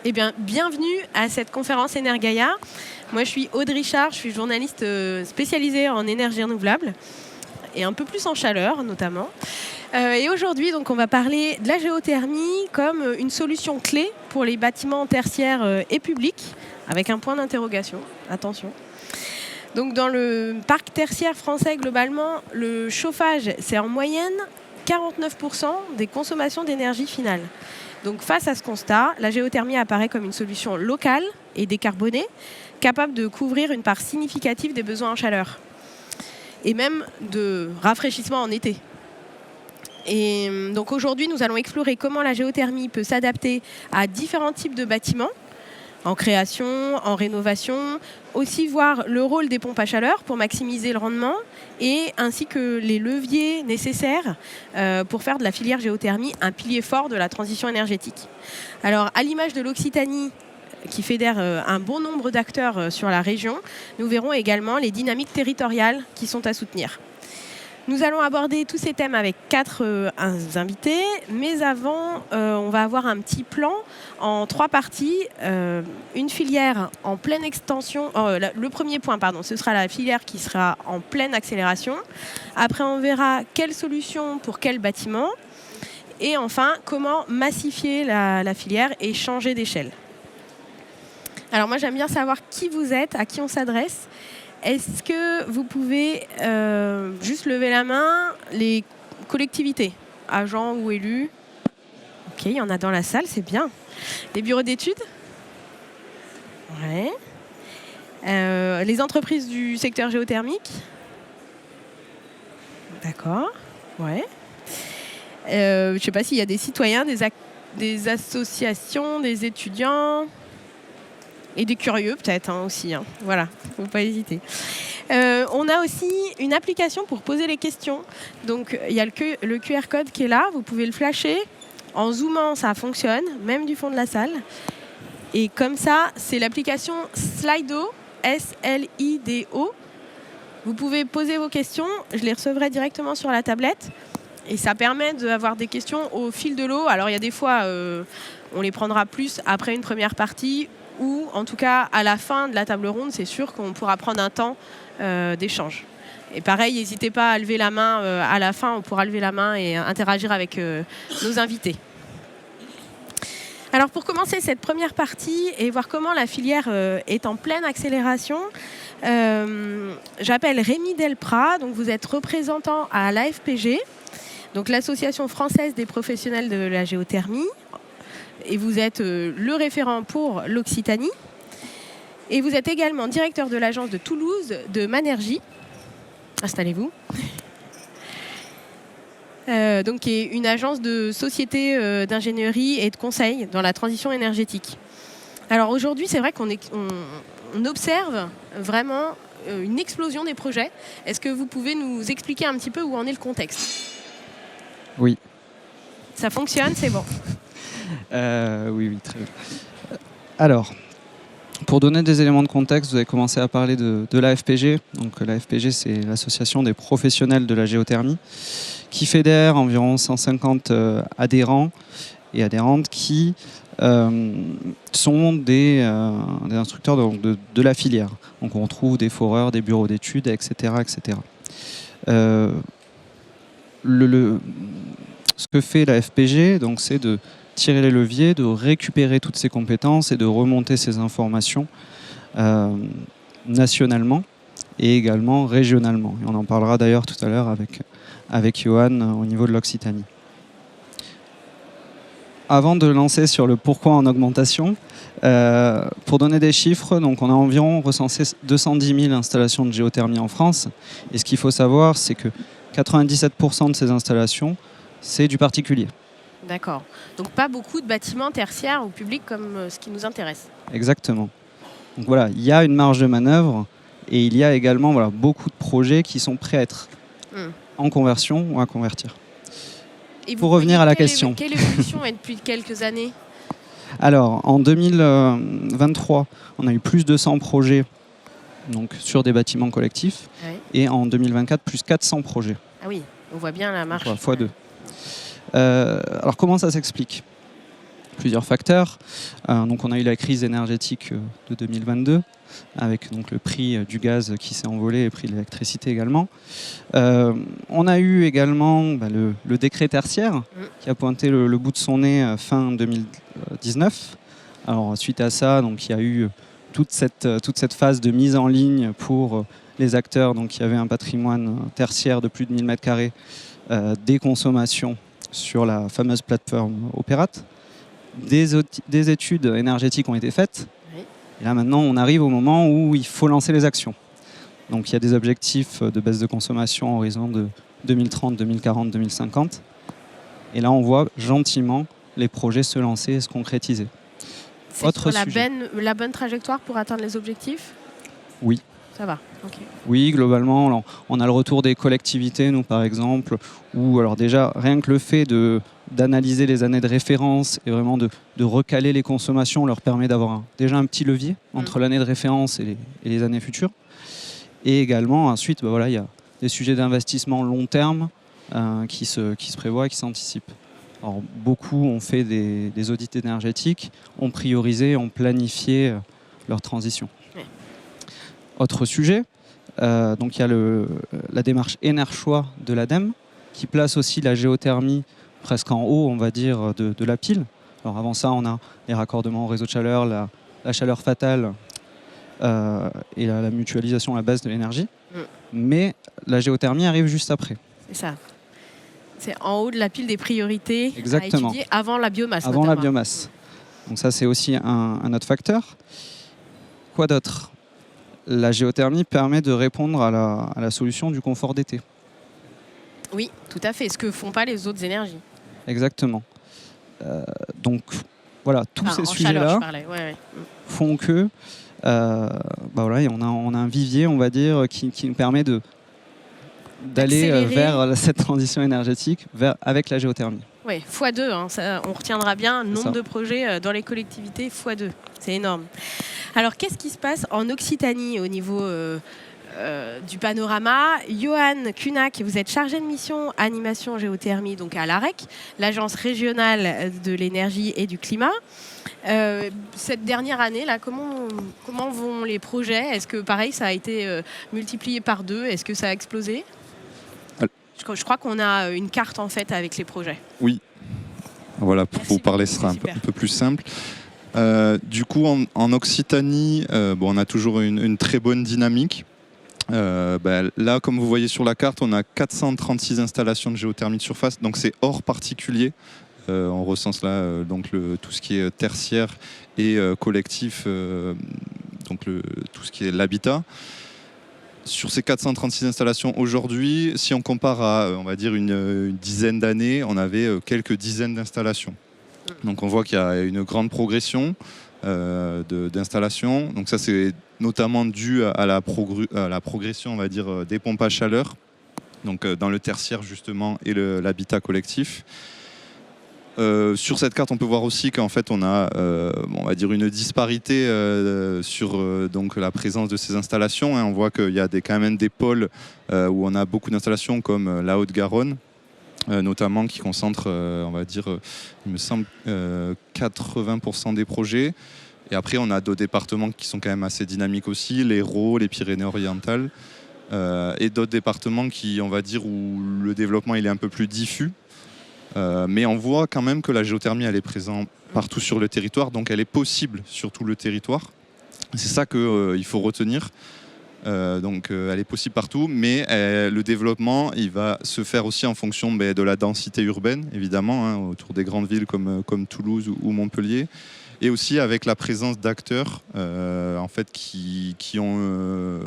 Eh bien, bienvenue à cette conférence Energaia. Moi, je suis Aude Richard, je suis journaliste spécialisée en énergie renouvelable et un peu plus en chaleur notamment. Et aujourd'hui, donc, on va parler de la géothermie comme une solution clé pour les bâtiments tertiaires et publics, avec un point d'interrogation. Attention. Donc, dans le parc tertiaire français, globalement, le chauffage, c'est en moyenne 49% des consommations d'énergie finale. Donc face à ce constat, la géothermie apparaît comme une solution locale et décarbonée, capable de couvrir une part significative des besoins en chaleur et même de rafraîchissement en été. Et donc aujourd'hui, nous allons explorer comment la géothermie peut s'adapter à différents types de bâtiments, en création, en rénovation, aussi voir le rôle des pompes à chaleur pour maximiser le rendement, et ainsi que les leviers nécessaires pour faire de la filière géothermie un pilier fort de la transition énergétique. Alors, à l'image de l'Occitanie, qui fédère un bon nombre d'acteurs sur la région, nous verrons également les dynamiques territoriales qui sont à soutenir. Nous allons aborder tous ces thèmes avec 4 invités, mais avant, on va avoir un petit plan en 3 parties. Une filière en pleine extension. Le premier point, ce sera la filière qui sera en pleine accélération. Après, on verra quelles solutions pour quel bâtiment. Et enfin, comment massifier la filière et changer d'échelle. Alors moi, j'aime bien savoir qui vous êtes, à qui on s'adresse. Est-ce que vous pouvez juste lever la main, les collectivités, agents ou élus? Ok, il y en a dans la salle, c'est bien. Les bureaux d'études? Ouais. Les entreprises du secteur géothermique? D'accord, ouais. Je ne sais pas s'il y a des citoyens, des associations, des étudiants... Et des curieux peut-être aussi. Voilà, il ne faut pas hésiter. On a aussi une application pour poser les questions. Donc il y a le QR code qui est là, vous pouvez le flasher. En zoomant, ça fonctionne, même du fond de la salle. Et comme ça, c'est l'application Slido, S-L-I-D-O. Vous pouvez poser vos questions, je les recevrai directement sur la tablette. Et ça permet d'avoir des questions au fil de l'eau. Alors il y a des fois, on les prendra plus après une première partie, ou en tout cas à la fin de la table ronde, c'est sûr qu'on pourra prendre un temps d'échange. Et pareil, n'hésitez pas à lever la main à la fin, on pourra lever la main et interagir avec nos invités. Alors pour commencer cette première partie et voir comment la filière est en pleine accélération, j'appelle Rémi Delprat, donc vous êtes représentant à l'AFPG, donc l'Association française des professionnels de la géothermie. Et vous êtes le référent pour l'Occitanie. Et vous êtes également directeur de l'agence de Toulouse de Manergie. Installez-vous. Donc, qui est une agence de société d'ingénierie et de conseil dans la transition énergétique. Alors aujourd'hui, c'est vrai qu'on observe vraiment une explosion des projets. Est-ce que vous pouvez nous expliquer un petit peu où en est le contexte? Oui. Ça fonctionne, c'est bon. Oui, très bien. Alors, pour donner des éléments de contexte, vous avez commencé à parler de l'AFPG. Donc l'AFPG, c'est l'association des professionnels de la géothermie, qui fédère environ 150 adhérents et adhérentes qui sont des instructeurs de la filière. Donc on trouve des foreurs, des bureaux d'études, etc. etc. Ce que fait l'AFPG, donc, c'est de tirer les leviers, de récupérer toutes ces compétences et de remonter ces informations nationalement et également régionalement. Et on en parlera d'ailleurs tout à l'heure avec Johan au niveau de l'Occitanie. Avant de lancer sur le pourquoi en augmentation, pour donner des chiffres, donc on a environ recensé 210 000 installations de géothermie en France. Et ce qu'il faut savoir, c'est que 97% de ces installations, c'est du particulier. D'accord. Donc pas beaucoup de bâtiments tertiaires ou publics comme ce qui nous intéresse. Exactement. Donc voilà, il y a une marge de manœuvre et il y a également beaucoup de projets qui sont prêts à être en conversion ou à convertir. Et pour revenir à la question. Quelle évolution est depuis quelques années? Alors, en 2023, on a eu plus de 100 projets donc, sur des bâtiments collectifs. Ouais. Et en 2024, plus 400 projets. Ah oui, on voit bien la marche. X2. Alors, comment ça s'explique? plusieurs facteurs. Donc on a eu la crise énergétique de 2022, avec donc le prix du gaz qui s'est envolé et le prix de l'électricité également. On a eu également le décret tertiaire qui a pointé le bout de son nez fin 2019. Alors suite à ça, donc, il y a eu toute cette phase de mise en ligne pour les acteurs donc, qui avaient un patrimoine tertiaire de plus de 1000 m², des consommations sur la fameuse plateforme Opérate. Des études énergétiques ont été faites. Oui. Et là maintenant, on arrive au moment où il faut lancer les actions. Donc il y a des objectifs de baisse de consommation à horizon de 2030, 2040, 2050. Et là, on voit gentiment les projets se lancer et se concrétiser. C'est sur la bonne trajectoire pour atteindre les objectifs ? Oui. Ça va, ok. Oui, globalement, on a le retour des collectivités, nous par exemple, où alors déjà, rien que le fait d'analyser les années de référence et vraiment de recaler les consommations leur permet d'avoir déjà un petit levier entre l'année de référence et les années futures. Et également, ensuite, il y a des sujets d'investissement long terme qui se prévoient et qui s'anticipent. Alors, beaucoup ont fait des audits énergétiques, ont priorisé, ont planifié leur transition. Oui. Autre sujet, donc il y a la démarche Énerchoix de l'ADEME qui place aussi la géothermie presque en haut, on va dire, de la pile. Alors avant ça, on a les raccordements au réseau de chaleur, la chaleur fatale et la mutualisation à la base de l'énergie. Mais la géothermie arrive juste après. C'est ça. C'est en haut de la pile des priorités. Exactement. À étudier avant la biomasse. Avant la biomasse. Donc ça, c'est aussi un autre facteur. Quoi d'autre ? La géothermie permet de répondre à la solution du confort d'été. Oui, tout à fait. Ce que ne font pas les autres énergies. Exactement. Donc, voilà, tous ces sujets-là font que on a un vivier, on va dire, qui nous permet d'aller vers cette transition énergétique avec la géothermie. Oui, x2, on retiendra bien le nombre de projets dans les collectivités, x2. C'est énorme. Alors, qu'est-ce qui se passe en Occitanie au niveau du panorama ? Johan Kunak, vous êtes chargé de mission animation géothermie donc à l'AREC, l'Agence régionale de l'énergie et du climat. Cette dernière année, là, comment vont les projets ? Est-ce que, pareil, ça a été multiplié par 2 ? Est-ce que ça a explosé ? Je crois qu'on a une carte, en fait, avec les projets. Oui. Voilà, pour vous parler, ce sera un peu plus simple. Du coup, en Occitanie, on a toujours une très bonne dynamique. Là, comme vous voyez sur la carte, on a 436 installations de géothermie de surface, donc c'est hors particulier. On recense là tout ce qui est tertiaire et collectif, tout ce qui est l'habitat. Sur ces 436 installations aujourd'hui, si on compare à, on va dire, une dizaine d'années, on avait quelques dizaines d'installations. Donc on voit qu'il y a une grande progression d'installations. Donc ça, c'est notamment dû à la progression, on va dire, des pompes à chaleur, donc dans le tertiaire justement et l'habitat collectif. Sur cette carte, on peut voir aussi qu'en fait, on a, on va dire, une disparité sur donc la présence de ces installations. On voit qu'il y a quand même des pôles où on a beaucoup d'installations, comme la Haute-Garonne, notamment, qui concentre, on va dire, il me semble, 80% des projets. Et après, on a d'autres départements qui sont quand même assez dynamiques aussi, l'Hérault, les Pyrénées-Orientales, et d'autres départements qui, on va dire, où le développement il est un peu plus diffus. Mais on voit quand même que la géothermie elle est présente partout sur le territoire, donc elle est possible sur tout le territoire. C'est ça qu'il faut retenir. Elle est possible partout, mais le développement il va se faire aussi en fonction de la densité urbaine, évidemment, autour des grandes villes comme Toulouse ou Montpellier, et aussi avec la présence d'acteurs en fait, qui ont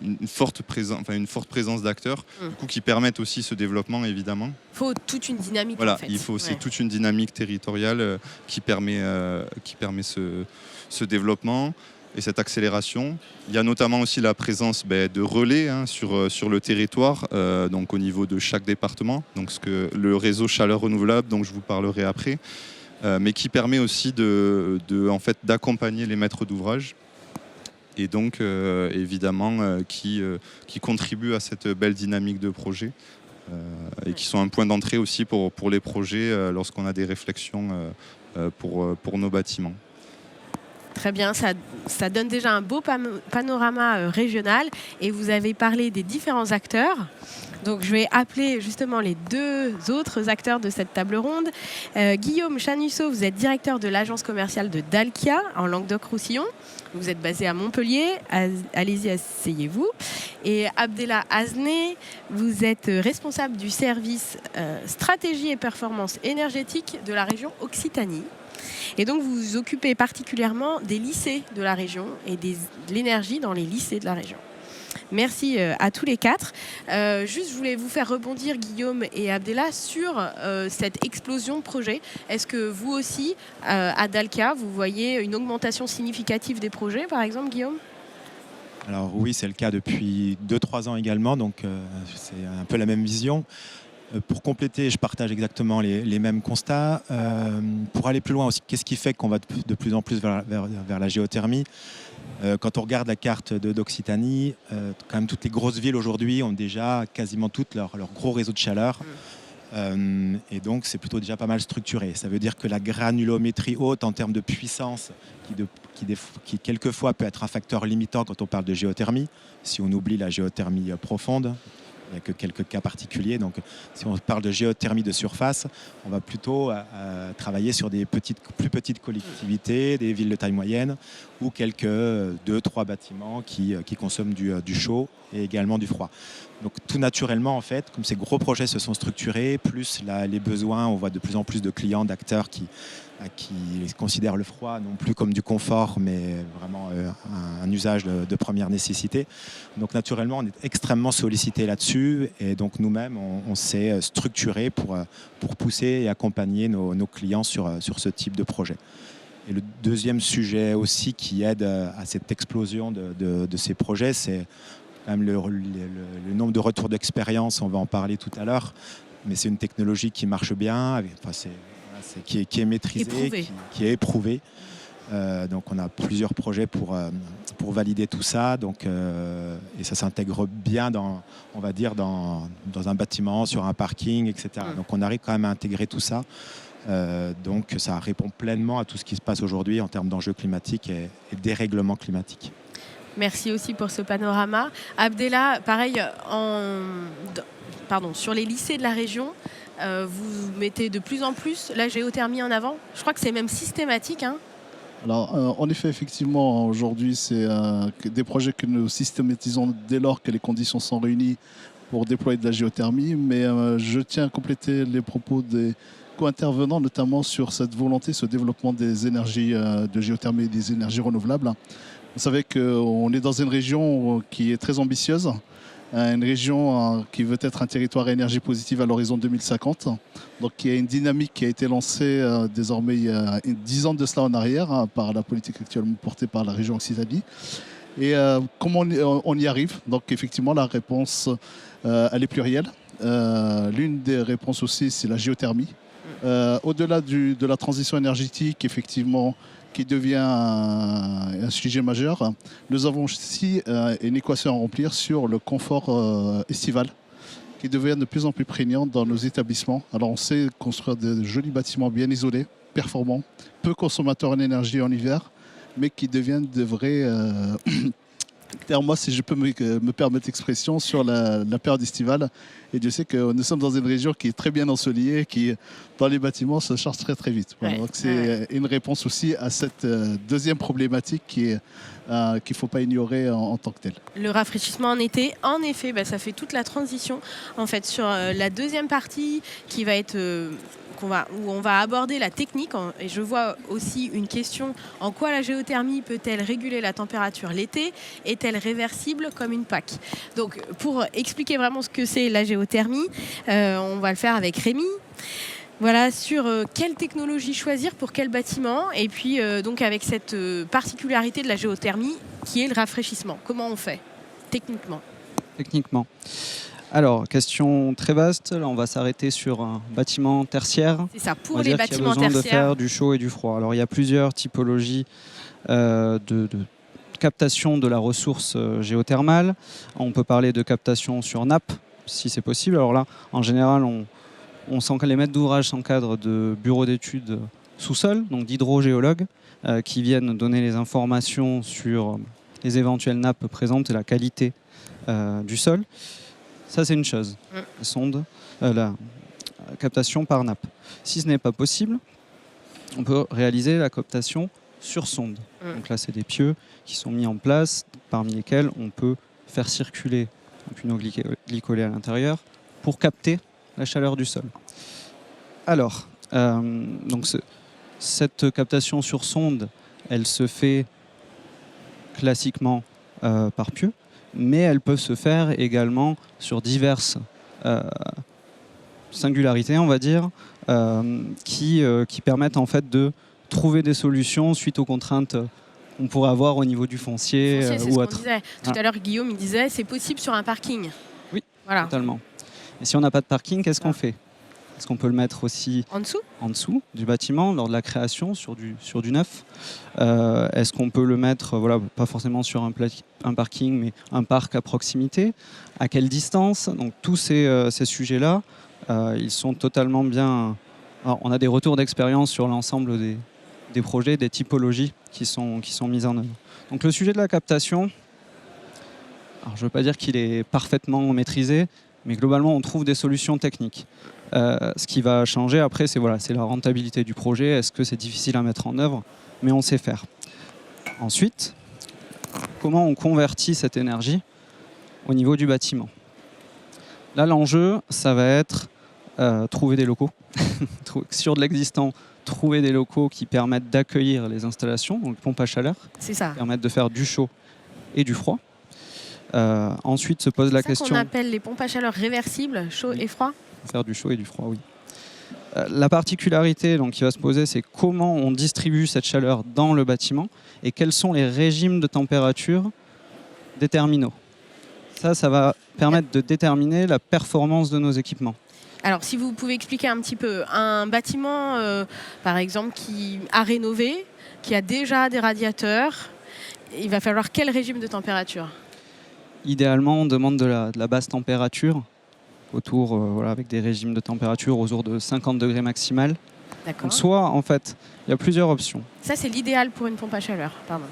une forte présence d'acteurs, du coup, qui permettent aussi ce développement, évidemment. Il faut toute une dynamique. Voilà, en fait. Il faut aussi toute une dynamique territoriale qui permet ce développement et cette accélération. Il y a notamment aussi la présence de relais sur le territoire, donc au niveau de chaque département, donc le réseau chaleur renouvelable dont je vous parlerai après, mais qui permet aussi d'accompagner les maîtres d'ouvrage et donc évidemment qui contribue à cette belle dynamique de projet. et qui sont un point d'entrée aussi pour les projets lorsqu'on a des réflexions pour nos bâtiments. Très bien, ça donne déjà un beau panorama régional et vous avez parlé des différents acteurs. Donc je vais appeler justement les deux autres acteurs de cette table ronde. Guillaume Chanusso, vous êtes directeur de l'agence commerciale de Dalkia en Languedoc-Roussillon. Vous êtes basé à Montpellier, allez-y, asseyez-vous. Et Abdellah Azné, vous êtes responsable du service stratégie et performance énergétique de la région Occitanie. Et donc vous vous occupez particulièrement des lycées de la région et de l'énergie dans les lycées de la région. Merci à tous les quatre. Juste, je voulais vous faire rebondir, Guillaume et Abdellah, sur cette explosion de projets. Est-ce que vous aussi, à Dalkia, vous voyez une augmentation significative des projets, par exemple, Guillaume ? Alors oui, c'est le cas depuis 2-3 ans également, donc c'est un peu la même vision. Pour compléter, je partage exactement les mêmes constats. Pour aller plus loin aussi, qu'est-ce qui fait qu'on va de plus en plus vers la géothermie ? Quand on regarde la carte d'Occitanie, quand même toutes les grosses villes aujourd'hui ont déjà quasiment toutes leur gros réseau de chaleur. Et donc c'est plutôt déjà pas mal structuré. Ça veut dire que la granulométrie haute en termes de puissance, qui quelquefois peut être un facteur limitant quand on parle de géothermie, si on oublie la géothermie profonde, il n'y a que quelques cas particuliers. Donc, si on parle de géothermie de surface, on va plutôt travailler sur des plus petites collectivités, des villes de taille moyenne, ou quelques 2-3 bâtiments qui consomment du chaud et également du froid. Donc, tout naturellement, en fait, comme ces gros projets se sont structurés, plus les besoins, on voit de plus en plus de clients, d'acteurs qui considèrent le froid non plus comme du confort, mais vraiment un usage de première nécessité. Donc naturellement, on est extrêmement sollicité là-dessus, et donc nous-mêmes, on s'est structuré pour pousser et accompagner nos clients sur ce type de projet. Et le deuxième sujet aussi qui aide à cette explosion de ces projets, c'est quand même le nombre de retours d'expérience. On va en parler tout à l'heure, mais c'est une technologie qui marche bien, qui est maîtrisée, qui est éprouvée. Donc on a plusieurs projets pour valider tout ça. Donc, et ça s'intègre bien on va dire dans un bâtiment, sur un parking, etc. Donc on arrive quand même à intégrer tout ça. Donc ça répond pleinement à tout ce qui se passe aujourd'hui en termes d'enjeux climatiques et dérèglement climatique. Merci aussi pour ce panorama. Abdellah, pareil, sur les lycées de la région, vous mettez de plus en plus la géothermie en avant. Je crois que c'est même systématique. Alors, en effet, effectivement, aujourd'hui, c'est des projets que nous systématisons dès lors que les conditions sont réunies pour déployer de la géothermie. Mais je tiens à compléter les propos des co-intervenants, notamment sur cette volonté, ce développement des énergies de géothermie et des énergies renouvelables. Vous savez qu'on est dans une région qui est très ambitieuse, une région qui veut être un territoire à énergie positive à l'horizon 2050. Donc il y a une dynamique qui a été lancée désormais il y a 10 ans de cela en arrière par la politique actuellement portée par la région Occitanie. Et comment on y arrive? Donc effectivement la réponse elle est plurielle. L'une des réponses aussi c'est la géothermie. Au-delà de la transition énergétique, effectivement, qui devient un sujet majeur, nous avons aussi une équation à remplir sur le confort estival, qui devient de plus en plus prégnant dans nos établissements. Alors on sait construire de jolis bâtiments bien isolés, performants, peu consommateurs en énergie en hiver, mais qui deviennent de vrais moi, si je peux me permettre l'expression, sur la période estivale. Et Dieu sait que nous sommes dans une région qui est très bien ensoleillée, qui, dans les bâtiments, se charge très très vite. Voilà. Donc c'est une réponse aussi à cette deuxième problématique qu'il ne faut pas ignorer en tant que telle. Le rafraîchissement en été, en effet, ça fait toute la transition en fait, sur la deuxième partie qui va être... où on va aborder la technique, et je vois aussi une question: en quoi la géothermie peut-elle réguler la température l'été? Est-elle réversible comme une PAC? Donc pour expliquer vraiment ce que c'est la géothermie, on va le faire avec Rémi. Voilà, sur quelle technologie choisir pour quel bâtiment, et puis donc avec cette particularité de la géothermie qui est le rafraîchissement. Comment on fait techniquement? Alors, question très vaste. Là, on va s'arrêter sur un bâtiment tertiaire. C'est ça, pour les bâtiments tertiaires. Il y a besoin de faire du chaud et du froid. Alors, il y a plusieurs typologies de captation de la ressource géothermale. On peut parler de captation sur nappe, si c'est possible. Alors là, en général, les maîtres d'ouvrage s'encadrent de bureaux d'études sous-sol, donc d'hydrogéologues, qui viennent donner les informations sur les éventuelles nappes présentes et la qualité du sol. Ça, c'est une chose, la captation par nappe. Si ce n'est pas possible, on peut réaliser la captation sur sonde. Donc là, c'est des pieux qui sont mis en place, parmi lesquels on peut faire circuler une eau glycolée à l'intérieur pour capter la chaleur du sol. Alors, cette captation sur sonde, elle se fait classiquement par pieux, mais elle peut se faire également sur diverses singularités, on va dire, qui permettent en fait de trouver des solutions suite aux contraintes qu'on pourrait avoir au niveau du foncier ou autre. Tout à l'heure, Guillaume il disait c'est possible sur un parking. Oui, totalement. Et si on n'a pas de parking, qu'est-ce qu'on fait ? Est-ce qu'on peut le mettre aussi en dessous du bâtiment lors de la création, sur du neuf ? Est-ce qu'on peut le mettre, pas forcément sur un parking, mais un parc à proximité ? À quelle distance ? Donc tous ces sujets-là, ils sont totalement bien... Alors, on a des retours d'expérience sur l'ensemble des projets, des typologies qui sont mises en œuvre. Donc le sujet de la captation, alors, je ne veux pas dire qu'il est parfaitement maîtrisé, mais globalement on trouve des solutions techniques. Ce qui va changer après, c'est la rentabilité du projet. Est-ce que c'est difficile à mettre en œuvre ? Mais on sait faire. Ensuite, comment on convertit cette énergie au niveau du bâtiment ? Là, l'enjeu, ça va être trouver des locaux. Sur de l'existant, trouver des locaux qui permettent d'accueillir les installations, donc pompe à chaleur, qui permettent de faire du chaud et du froid. Ensuite se pose la question... C'est ça qu'on appelle les pompes à chaleur réversibles, chaud et froid ? Faire du chaud et du froid, oui. La particularité qui va se poser, c'est comment on distribue cette chaleur dans le bâtiment et quels sont les régimes de température des terminaux. Ça va permettre de déterminer la performance de nos équipements. Alors, si vous pouvez expliquer un petit peu, un bâtiment, par exemple, qui a rénové, qui a déjà des radiateurs, il va falloir quel régime de température ? Idéalement, on demande de la basse température, autour, avec des régimes de température autour de 50 degrés maximal. D'accord. Donc soit, en fait, il y a plusieurs options. Ça, c'est l'idéal pour une pompe à chaleur, pardon.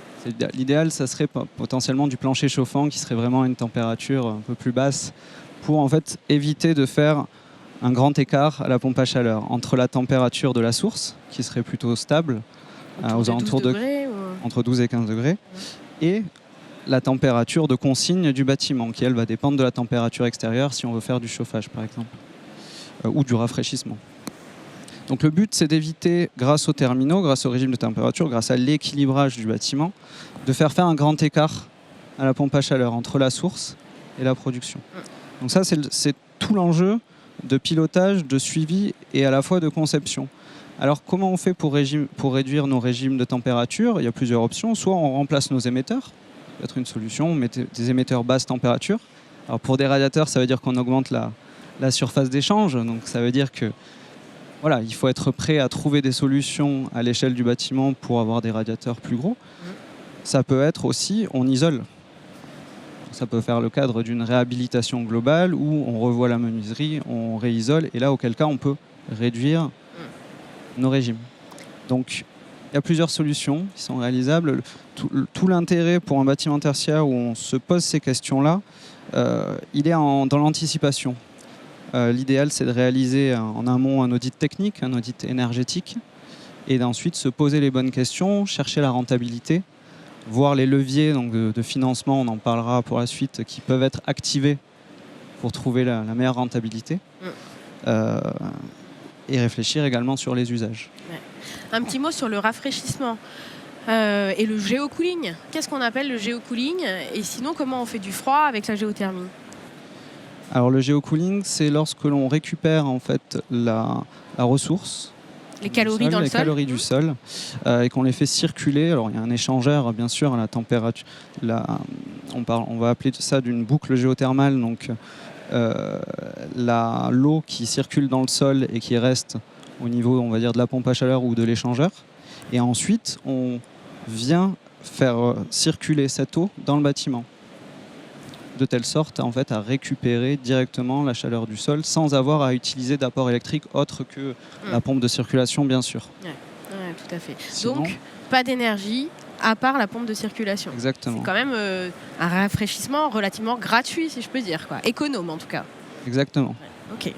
L'idéal, ça serait potentiellement du plancher chauffant qui serait vraiment à une température un peu plus basse pour en fait éviter de faire un grand écart à la pompe à chaleur entre la température de la source, qui serait plutôt stable, aux alentours entre 12 et 15 degrés, et la température de consigne du bâtiment, qui elle va dépendre de la température extérieure si on veut faire du chauffage par exemple, ou du rafraîchissement. Donc le but, c'est d'éviter, grâce aux terminaux, grâce au régime de température, grâce à l'équilibrage du bâtiment, de faire un grand écart à la pompe à chaleur entre la source et la production. Donc ça, c'est tout l'enjeu de pilotage, de suivi et à la fois de conception. Alors comment on fait pour réduire nos régimes de température ? Il y a plusieurs options. Soit on remplace nos émetteurs, ça peut être une solution, on met des émetteurs basse température. Alors pour des radiateurs, ça veut dire qu'on augmente la surface d'échange, donc ça veut dire que il faut être prêt à trouver des solutions à l'échelle du bâtiment pour avoir des radiateurs plus gros. Ça peut être aussi, on isole. Ça peut faire le cadre d'une réhabilitation globale où on revoit la menuiserie, on réisole, et là, auquel cas, on peut réduire nos régimes. Donc, il y a plusieurs solutions qui sont réalisables. Tout l'intérêt pour un bâtiment tertiaire où on se pose ces questions-là, il est dans l'anticipation. L'idéal, c'est de réaliser en amont un audit technique, un audit énergétique, et d'ensuite se poser les bonnes questions, chercher la rentabilité, voir les leviers de financement, on en parlera pour la suite, qui peuvent être activés pour trouver la meilleure rentabilité, et réfléchir également sur les usages. Ouais. Un petit mot sur le rafraîchissement et le géocooling. Qu'est-ce qu'on appelle le géocooling ? Et sinon, comment on fait du froid avec la géothermie ? Alors le géocooling, c'est lorsque l'on récupère en fait la ressource, les calories dans le sol, calories du sol, et qu'on les fait circuler. Alors il y a un échangeur bien sûr à la température. On va appeler ça d'une boucle géothermale. Donc l'eau qui circule dans le sol et qui reste au niveau, on va dire, de la pompe à chaleur ou de l'échangeur. Et ensuite, on vient faire circuler cette eau dans le bâtiment. de telle sorte en fait, à récupérer directement la chaleur du sol sans avoir à utiliser d'apport électrique autre que la pompe de circulation, bien sûr. Ouais, tout à fait. Sinon, Donc, pas d'énergie à part la pompe de circulation. exactement. C'est quand même un rafraîchissement relativement gratuit, si je peux dire, quoi. Économe en tout cas. Exactement. Ok.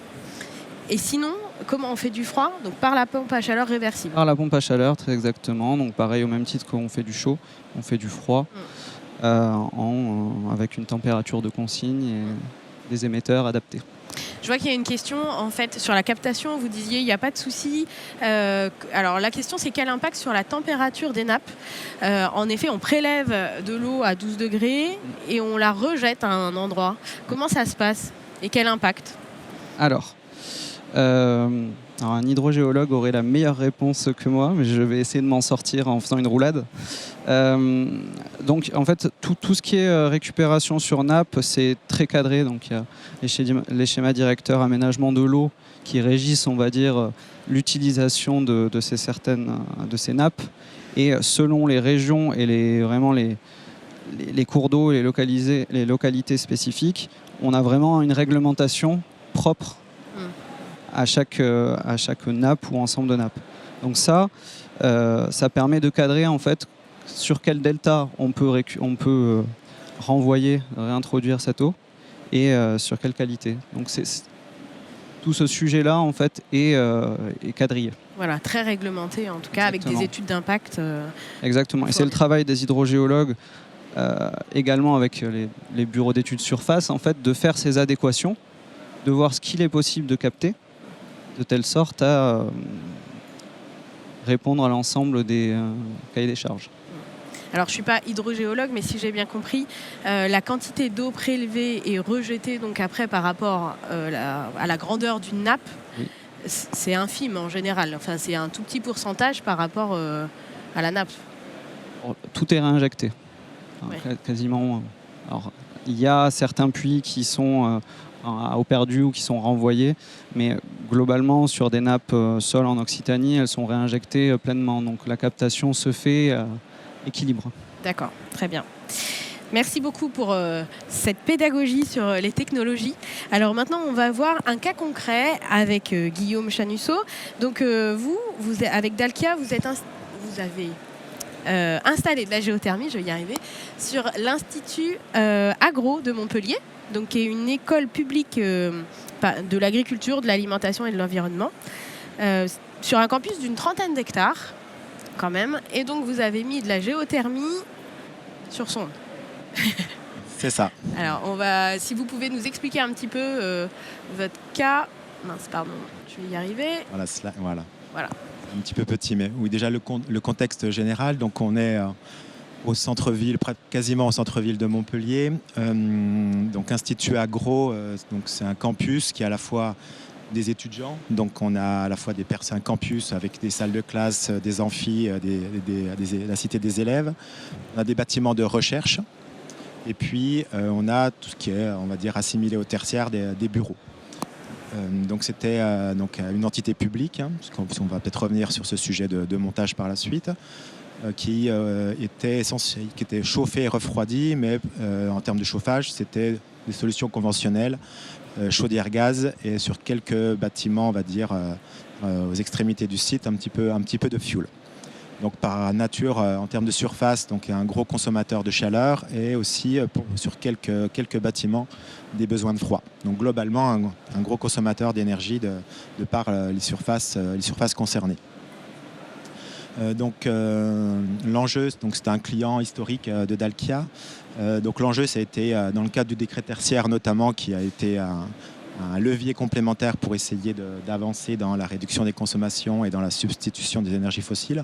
Et sinon, comment on fait du froid? Donc par la pompe à chaleur réversible. Par la pompe à chaleur, très exactement. Donc pareil, au même titre qu'on fait du chaud, on fait du froid avec une température de consigne et des émetteurs adaptés. Je vois qu'il y a une question en fait sur la captation. Vous disiez il n'y a pas de souci. Alors la question c'est quel impact sur la température des nappes. En effet, on prélève de l'eau à 12 degrés et on la rejette à un endroit. Comment ça se passe et quel impact? Alors, un hydrogéologue aurait la meilleure réponse que moi, mais je vais essayer de m'en sortir en faisant une roulade. Donc, en fait, tout ce qui est récupération sur nappe, c'est très cadré. Donc, il y a les schémas directeurs aménagement de l'eau qui régissent, on va dire, l'utilisation de ces nappes. Et selon les régions et les cours d'eau et les localités spécifiques, on a vraiment une réglementation propre à chaque nappe ou ensemble de nappes. Donc ça permet de cadrer en fait sur quel delta on peut renvoyer, réintroduire cette eau et sur quelle qualité. Donc tout ce sujet-là en fait est quadrillé. Voilà, très réglementé en tout cas. Exactement. Avec des études d'impact. Exactement. Et c'est le travail des hydrogéologues également avec les bureaux d'études surface en fait de faire ces adéquations, de voir ce qu'il est possible de capter de telle sorte à répondre à l'ensemble des cahiers des charges. Alors je ne suis pas hydrogéologue, mais si j'ai bien compris, la quantité d'eau prélevée et rejetée donc après par rapport à la grandeur d'une nappe, oui, c'est infime en général. Enfin, c'est un tout petit pourcentage par rapport à la nappe. Tout est réinjecté. Ouais. Quasiment. Alors, il y a certains puits qui sont à eau perdue ou qui sont renvoyés, mais globalement sur des nappes sol en Occitanie, elles sont réinjectées pleinement. Donc la captation se fait équilibre. D'accord, très bien. Merci beaucoup pour cette pédagogie sur les technologies. Alors maintenant, on va voir un cas concret avec Guillaume Chanusso. Donc vous avec Dalkia, vous avez installé de la géothermie, je vais y arriver, sur l'Institut Agro de Montpellier, donc qui est une école publique de l'agriculture, de l'alimentation et de l'environnement, sur un campus d'une 30aine d'hectares quand même. Et donc vous avez mis de la géothermie sur sonde. C'est ça. Alors si vous pouvez nous expliquer un petit peu votre cas. Mince, pardon, je vais y arriver. Voilà. Un petit peu petit, mais oui, déjà le contexte général. Donc on est au centre-ville, quasiment au centre-ville de Montpellier. Donc Institut Agro, donc c'est un campus qui est à la fois des étudiants. Donc on a à la fois un campus avec des salles de classe, des amphis, la cité des élèves. On a des bâtiments de recherche. Et puis on a tout ce qui est, on va dire, assimilé au tertiaire, des bureaux. Donc c'était une entité publique, parce qu'on va peut-être revenir sur ce sujet de montage par la suite, qui était chauffée et refroidie, mais en termes de chauffage, c'était des solutions conventionnelles, chaudière gaz, et sur quelques bâtiments, on va dire, aux extrémités du site, un petit peu de fuel. Donc par nature, en termes de surface, donc un gros consommateur de chaleur, et aussi sur quelques bâtiments des besoins de froid. Donc globalement, un gros consommateur d'énergie de par les surfaces concernées. L'enjeu, c'était un client historique de Dalkia. Donc l'enjeu, ça a été dans le cadre du décret tertiaire notamment, qui a été un levier complémentaire pour essayer d'avancer dans la réduction des consommations et dans la substitution des énergies fossiles.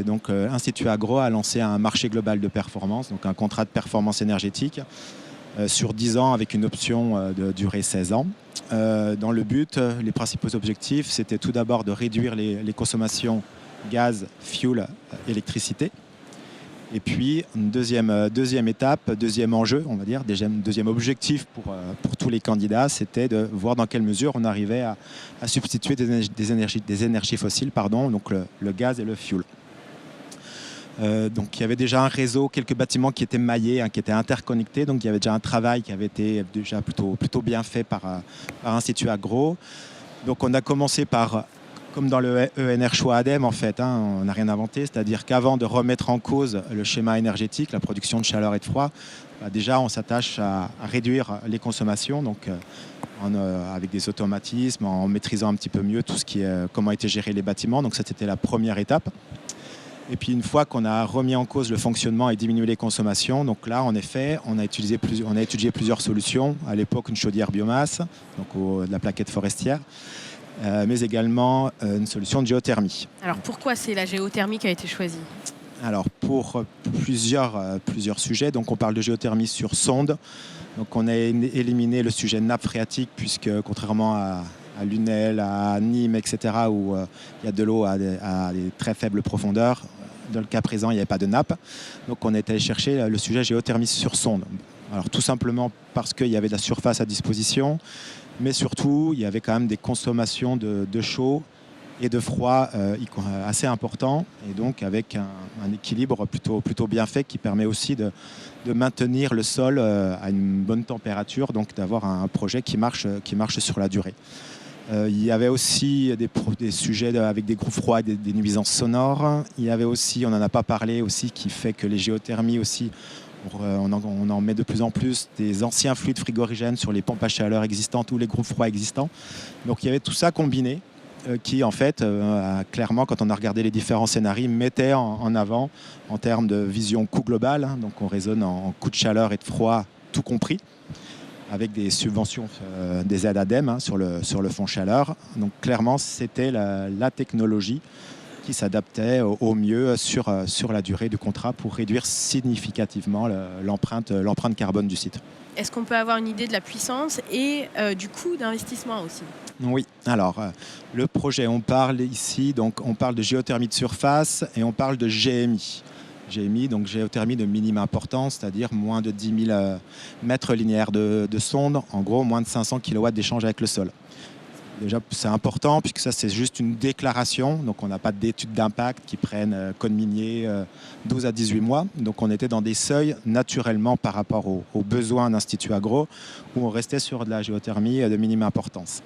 Donc Institut Agro a lancé un marché global de performance, donc un contrat de performance énergétique sur 10 ans avec une option de durée 16 ans. Dans le but, les principaux objectifs, c'était tout d'abord de réduire les consommations gaz, fuel, électricité. Et puis, une deuxième étape, deuxième enjeu, on va dire, deuxième objectif pour tous les candidats, c'était de voir dans quelle mesure on arrivait à substituer des énergies fossiles, donc le gaz et le fuel. Donc il y avait déjà un réseau, quelques bâtiments qui étaient maillés, qui étaient interconnectés. Donc il y avait déjà un travail qui avait été déjà plutôt bien fait par Institut Agro. Donc on a commencé par, comme dans le ENR choix ADEME en fait, on n'a rien inventé, c'est-à-dire qu'avant de remettre en cause le schéma énergétique, la production de chaleur et de froid, déjà on s'attache à réduire les consommations, donc avec des automatismes, en maîtrisant un petit peu mieux tout ce qui est comment étaient gérés les bâtiments. Donc ça c'était la première étape. Et puis une fois qu'on a remis en cause le fonctionnement et diminué les consommations, donc là en effet on a étudié plusieurs solutions. À l'époque une chaudière biomasse, donc de la plaquette forestière. Mais également une solution de géothermie. Alors pourquoi c'est la géothermie qui a été choisie ? Alors pour plusieurs sujets, donc on parle de géothermie sur sonde. Donc on a éliminé le sujet nappe phréatique puisque contrairement à Lunel, à Nîmes, etc., où il y a de l'eau à des très faibles profondeurs, dans le cas présent il n'y avait pas de nappe. Donc on est allé chercher le sujet géothermie sur sonde. Alors tout simplement parce qu'il y avait de la surface à disposition, mais surtout il y avait quand même des consommations de chaud et de froid assez importants, et donc avec un équilibre plutôt bien fait qui permet aussi de maintenir le sol à une bonne température, donc d'avoir un projet qui marche sur la durée. Il y avait aussi des sujets avec des groupes froids et des nuisances sonores. Il y avait aussi, on n'en a pas parlé aussi, qui fait que les géothermies aussi, on en met de plus en plus des anciens fluides frigorigènes sur les pompes à chaleur existantes ou les groupes froids existants. Donc il y avait tout ça combiné qui en fait, clairement, quand on a regardé les différents scénarios, mettait en avant en termes de vision coût global. Donc on raisonne en coût de chaleur et de froid, tout compris, avec des subventions, des aides ADEME sur le fonds chaleur. Donc clairement, c'était la technologie qui s'adaptait au mieux sur la durée du contrat pour réduire significativement l'empreinte carbone du site. Est-ce qu'on peut avoir une idée de la puissance et du coût d'investissement aussi ? Oui, alors le projet, on parle ici, donc on parle de géothermie de surface et on parle de GMI. GMI, donc géothermie de minime importance, c'est-à-dire moins de 10 000 mètres linéaires de sonde, en gros moins de 500 kW d'échange avec le sol. Déjà, c'est important puisque ça, c'est juste une déclaration. Donc, on n'a pas d'études d'impact qui prennent code minier 12 à 18 mois. Donc, on était dans des seuils naturellement par rapport aux besoins d'Institut Agro où on restait sur de la géothermie de minime importance.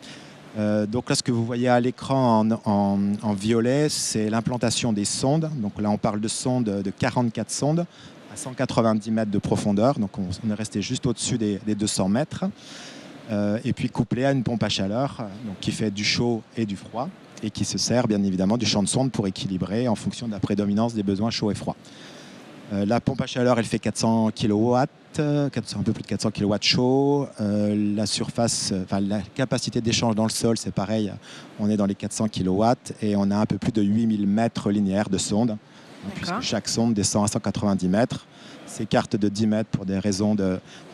Donc là, ce que vous voyez à l'écran en violet, c'est l'implantation des sondes. Donc là, on parle de sondes de 44 sondes à 190 mètres de profondeur. Donc, on est resté juste au-dessus des 200 mètres. Et puis couplé à une pompe à chaleur donc qui fait du chaud et du froid et qui se sert bien évidemment du champ de sonde pour équilibrer en fonction de la prédominance des besoins chauds et froids. La pompe à chaleur, elle fait 400 kW, un peu plus de 400 kW chaud. La surface, la capacité d'échange dans le sol, c'est pareil, on est dans les 400 kW et on a un peu plus de 8000 mètres linéaires de sonde, puisque chaque sonde descend à 190 mètres. S'écarte de 10 mètres pour des raisons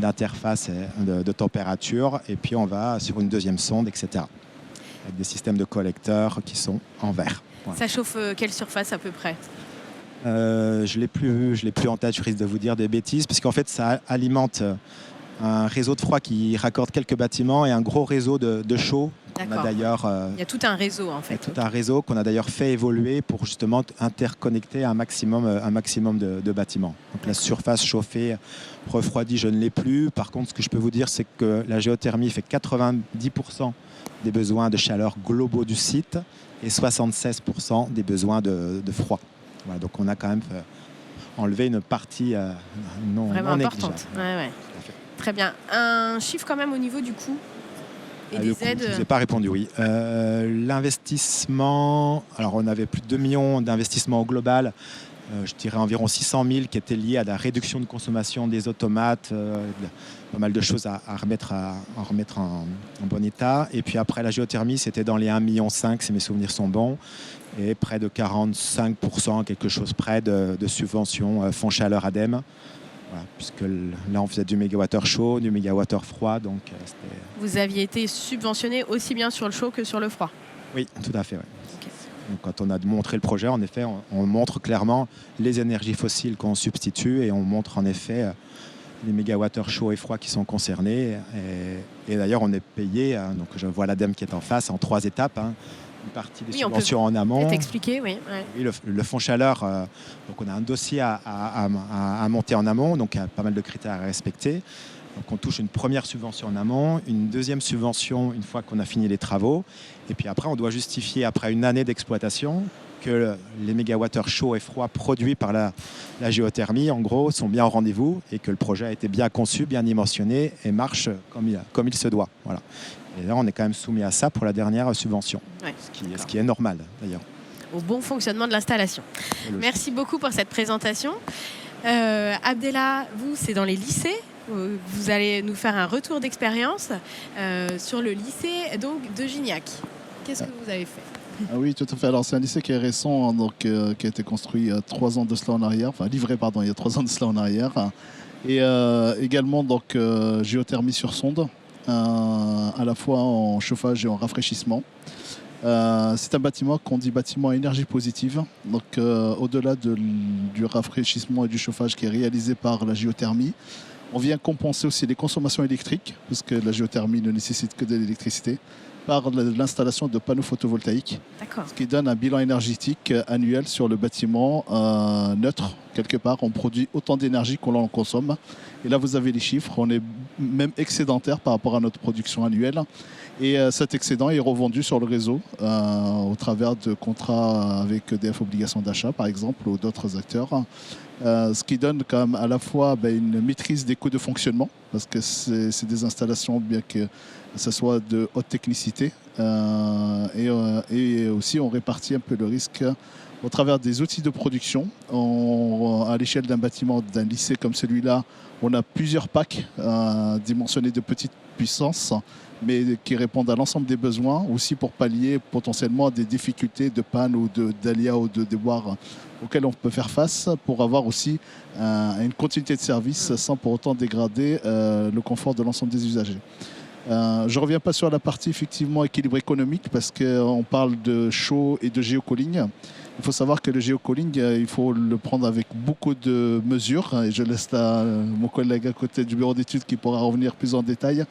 d'interface et de température. Et puis on va sur une deuxième sonde, etc. Avec des systèmes de collecteurs qui sont en verre. Voilà. Ça chauffe quelle surface à peu près ? Je l'ai plus en tête, je risque de vous dire des bêtises, parce qu'en fait ça alimente un réseau de froid qui raccorde quelques bâtiments et un gros réseau de chaud. Il y a tout un réseau en fait. Tout un réseau qu'on a d'ailleurs fait évoluer pour justement interconnecter un maximum de bâtiments. Donc la surface chauffée, refroidie, je ne l'ai plus. Par contre, ce que je peux vous dire, c'est que la géothermie fait 90% des besoins de chaleur globaux du site et 76% des besoins de froid. Voilà, donc on a quand même enlevé une partie non importante. Ouais. Très bien. Un chiffre quand même au niveau du coût et des aides. Je ne vous ai pas répondu, oui. L'investissement, alors on avait plus de 2 millions d'investissements au global. Je dirais environ 600 000 qui étaient liés à la réduction de consommation des automates, pas mal de choses à remettre en bon état. Et puis après la géothermie, c'était dans les 1,5 million si mes souvenirs sont bons, et près de 45%, quelque chose près de subventions fonds chaleur ADEME. Voilà, puisque là on faisait du mégawattheure chaud, du mégawattheure froid. Donc, vous aviez été subventionné aussi bien sur le chaud que sur le froid ? Oui, tout à fait. Ouais. Okay. Donc, quand on a montré le projet, en effet, on montre clairement les énergies fossiles qu'on substitue et on montre en effet les mégawattheures chauds et froids qui sont concernés. Et d'ailleurs, on est payé, donc je vois l'ADEME qui est en face, en 3 étapes. une partie des Oui, on peut subventions en amont. peut-être expliquer, oui. Ouais. Oui, le fonds chaleur, donc on a un dossier à monter en amont, donc il y a pas mal de critères à respecter. Donc on touche une première subvention en amont, une deuxième subvention une fois qu'on a fini les travaux, et puis après on doit justifier, après une année d'exploitation, que les mégawattheures chauds et froids produits par la géothermie, en gros, sont bien au rendez-vous et que le projet a été bien conçu, bien dimensionné et marche comme il se doit. Voilà. Et là, on est quand même soumis à ça pour la dernière subvention, Ouais, ce qui est normal d'ailleurs. au bon fonctionnement de l'installation. Merci beaucoup pour cette présentation. Abdellah, vous, c'est dans les lycées. Vous allez nous faire un retour d'expérience sur le lycée donc, de Gignac. Qu'est-ce que vous avez fait? Ah oui, tout à fait. Alors, c'est un lycée qui est récent, donc, qui a été construit il y a 3 ans de cela en arrière, enfin livré, pardon, il y a 3 ans de cela en arrière. Et également, donc, géothermie sur sonde, à la fois en chauffage et en rafraîchissement. C'est un bâtiment qu'on dit bâtiment à énergie positive. Donc, au-delà du rafraîchissement et du chauffage qui est réalisé par la géothermie, on vient compenser aussi les consommations électriques, parce que la géothermie ne nécessite que de l'électricité, par l'installation de panneaux photovoltaïques, ce qui donne un bilan énergétique annuel sur le bâtiment neutre. Quelque part, on produit autant d'énergie qu'on en consomme. Et là, vous avez les chiffres. On est même excédentaire par rapport à notre production annuelle. Et cet excédent est revendu sur le réseau au travers de contrats avec EDF Obligations d'achat, par exemple, ou d'autres acteurs. Ce qui donne quand même à la fois une maîtrise des coûts de fonctionnement, parce que c'est des installations, bien que ce soit de haute technicité, et aussi on répartit un peu le risque au travers des outils de production. À l'échelle d'un bâtiment, d'un lycée comme celui-là, on a plusieurs packs dimensionnés de petite puissance, mais qui répondent à l'ensemble des besoins, aussi pour pallier potentiellement des difficultés de panne ou d'aléas ou de déboires auxquels on peut faire face, pour avoir aussi une continuité de service sans pour autant dégrader le confort de l'ensemble des usagers. Je ne reviens pas sur la partie effectivement équilibre économique, parce qu'on parle de chaud et de géocooling. Il faut savoir que le géocooling, il faut le prendre avec beaucoup de mesures, et je laisse là mon collègue à côté du bureau d'études qui pourra revenir plus en détail.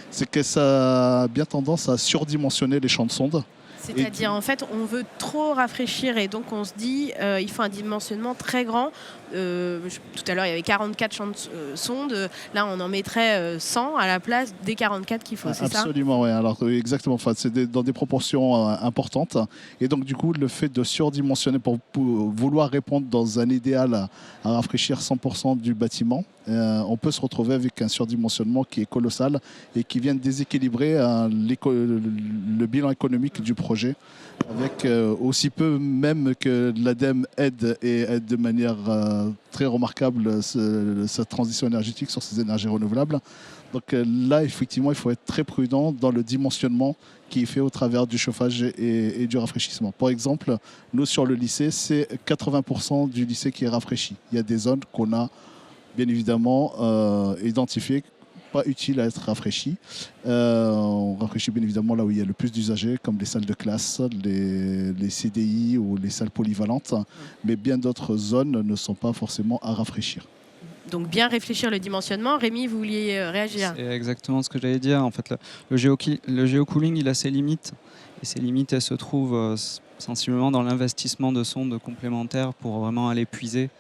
C'est que ça a bien tendance à surdimensionner les champs de sonde. C'est-à-dire, en fait, on veut trop rafraîchir et donc on se dit il faut un dimensionnement très grand. Tout à l'heure, il y avait 44 champs de sonde. Là, on en mettrait 100 à la place des 44 qu'il faut, c'est ça? Absolument, oui. Alors, exactement. Enfin, c'est dans des proportions importantes. Et donc, du coup, le fait de surdimensionner pour vouloir répondre dans un idéal à rafraîchir 100% du bâtiment, on peut se retrouver avec un surdimensionnement qui est colossal et qui vient déséquilibrer le bilan économique du projet, avec aussi peu même que l'ADEME aide de manière très remarquable sa transition énergétique sur ces énergies renouvelables. Donc là, effectivement, il faut être très prudent dans le dimensionnement qui est fait au travers du chauffage et du rafraîchissement. Par exemple, nous, sur le lycée, c'est 80% du lycée qui est rafraîchi. Il y a des zones qu'on a bien évidemment identifiées, pas utiles à être rafraîchies. On rafraîchit bien évidemment là où il y a le plus d'usagers, comme les salles de classe, les CDI ou les salles polyvalentes. Mais bien d'autres zones ne sont pas forcément à rafraîchir. Donc bien réfléchir le dimensionnement. Rémi, vous vouliez réagir? C'est exactement ce que j'allais dire. En fait, le géocooling, il a ses limites. Et ces limites, elles se trouvent sensiblement dans l'investissement de sondes complémentaires pour vraiment aller puiser.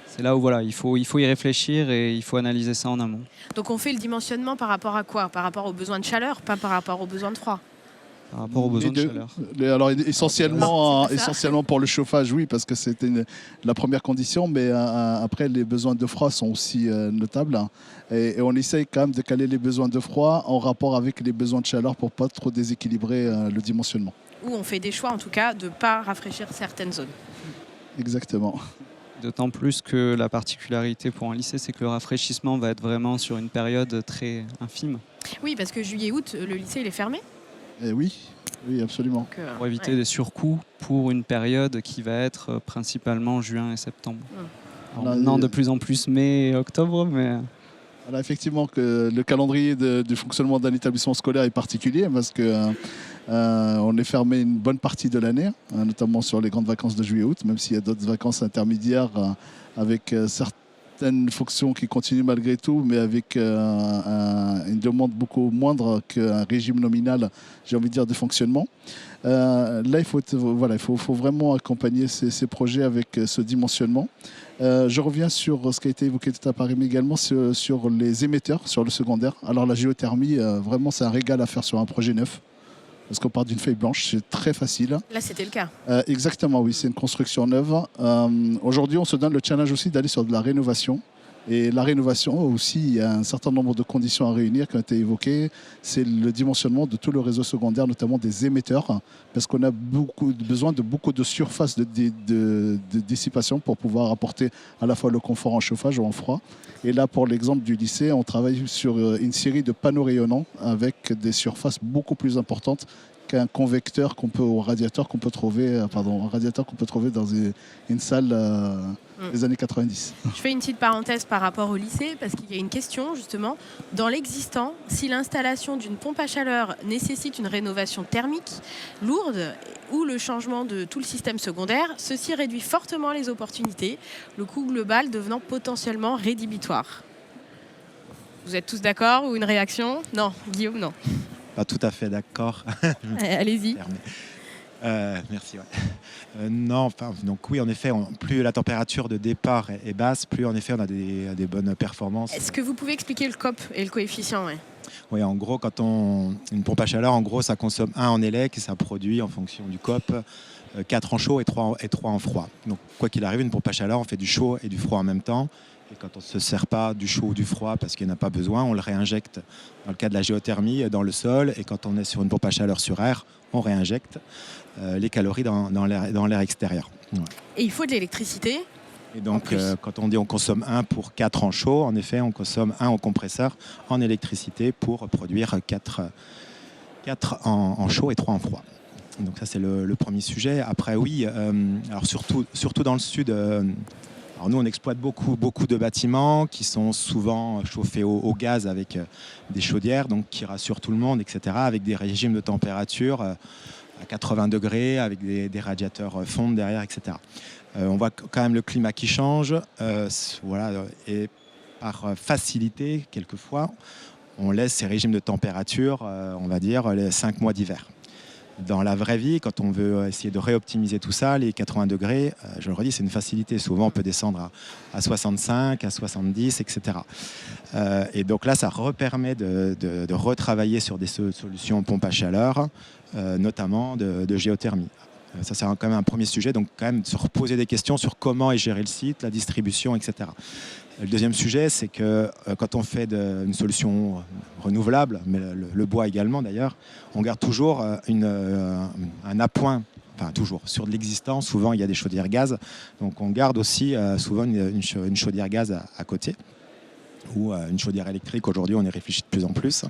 C'est là où voilà, il faut y réfléchir et il faut analyser ça en amont. Donc on fait le dimensionnement par rapport à quoi? Par rapport aux besoins de chaleur, pas par rapport aux besoins de froid? Par rapport aux besoins de chaleur. Alors essentiellement pour le chauffage, oui, parce que c'était la première condition, mais après les besoins de froid sont aussi notables. Et on essaye quand même de caler les besoins de froid en rapport avec les besoins de chaleur pour pas trop déséquilibrer le dimensionnement. Ou on fait des choix en tout cas de ne pas rafraîchir certaines zones. Exactement. D'autant plus que la particularité pour un lycée, c'est que le rafraîchissement va être vraiment sur une période très infime. Oui, parce que juillet-août, le lycée il est fermé. Oui, absolument. Donc, pour éviter des surcoûts pour une période qui va être principalement juin et septembre. Non, de plus en plus mai et octobre, mais... Alors effectivement, que le calendrier du fonctionnement d'un établissement scolaire est particulier, parce que on est fermé une bonne partie de l'année, notamment sur les grandes vacances de juillet-août, même s'il y a d'autres vacances intermédiaires avec certaines fonctions qui continuent malgré tout, mais avec une demande beaucoup moindre qu'un régime nominal, j'ai envie de dire, de fonctionnement. Là, il faut vraiment accompagner ces projets avec ce dimensionnement. Je reviens sur ce qui a été évoqué tout à l'heure, mais également sur les émetteurs, sur le secondaire. Alors la géothermie, vraiment, c'est un régal à faire sur un projet neuf. Parce qu'on part d'une feuille blanche, c'est très facile. Là, c'était le cas. Exactement, oui, c'est une construction neuve. Aujourd'hui, on se donne le challenge aussi d'aller sur de la rénovation. Et la rénovation aussi, il y a un certain nombre de conditions à réunir qui ont été évoquées. C'est le dimensionnement de tout le réseau secondaire, notamment des émetteurs, parce qu'on a besoin de beaucoup de surface de dissipation pour pouvoir apporter à la fois le confort en chauffage ou en froid. Et là, pour l'exemple du lycée, on travaille sur une série de panneaux rayonnants avec des surfaces beaucoup plus importantes qu'un convecteur un radiateur qu'on peut trouver dans une salle des années 90. Je fais une petite parenthèse par rapport au lycée parce qu'il y a une question justement. Dans l'existant, si l'installation d'une pompe à chaleur nécessite une rénovation thermique lourde ou le changement de tout le système secondaire, ceci réduit fortement les opportunités, le coût global devenant potentiellement rédhibitoire. Vous êtes tous d'accord ou une réaction? Non, Guillaume, non. Pas tout à fait d'accord. Allez-y. Merci. Ouais. Non, enfin, donc oui, en effet, plus la température de départ est basse, plus en effet on a des bonnes performances. Est-ce que vous pouvez expliquer le COP et le coefficient? Oui, en gros, une pompe à chaleur, en gros, ça consomme 1 en élec et ça produit en fonction du COP 4 en chaud et 3 en froid. Donc quoi qu'il arrive, une pompe à chaleur, on fait du chaud et du froid en même temps. Et quand on ne se sert pas du chaud ou du froid parce qu'il n'y en a pas besoin, on le réinjecte dans le cas de la géothermie dans le sol. Et quand on est sur une pompe à chaleur sur air, on réinjecte les calories dans l'air extérieur. Ouais. Et il faut de l'électricité. Et donc, quand on dit on consomme 1 pour 4 en chaud, en effet, on consomme 1 en compresseur en électricité pour produire 4 en chaud et 3 en froid. Donc ça, c'est le premier sujet. Après, oui, alors surtout dans le sud... Alors nous, on exploite beaucoup de bâtiments qui sont souvent chauffés au gaz avec des chaudières, donc qui rassurent tout le monde, etc., avec des régimes de température à 80 degrés, avec des radiateurs fonte derrière, etc. On voit quand même le climat qui change, et par facilité, quelquefois, on laisse ces régimes de température, on va dire, les 5 mois d'hiver. Dans la vraie vie, quand on veut essayer de réoptimiser tout ça, les 80 degrés, je le redis, c'est une facilité. Souvent, on peut descendre à 65, à 70, etc. Et donc là, ça permet de retravailler sur des solutions pompe à chaleur, notamment de géothermie. Ça, c'est quand même un premier sujet. Donc, quand même, se reposer des questions sur comment est géré le site, la distribution, etc. Le deuxième sujet, c'est que quand on fait une solution renouvelable, mais le bois également d'ailleurs, on garde toujours un appoint, enfin toujours, sur de l'existant. Souvent, il y a des chaudières gaz, donc on garde aussi souvent une chaudière gaz à côté, ou une chaudière électrique. Aujourd'hui, on y réfléchit de plus en plus.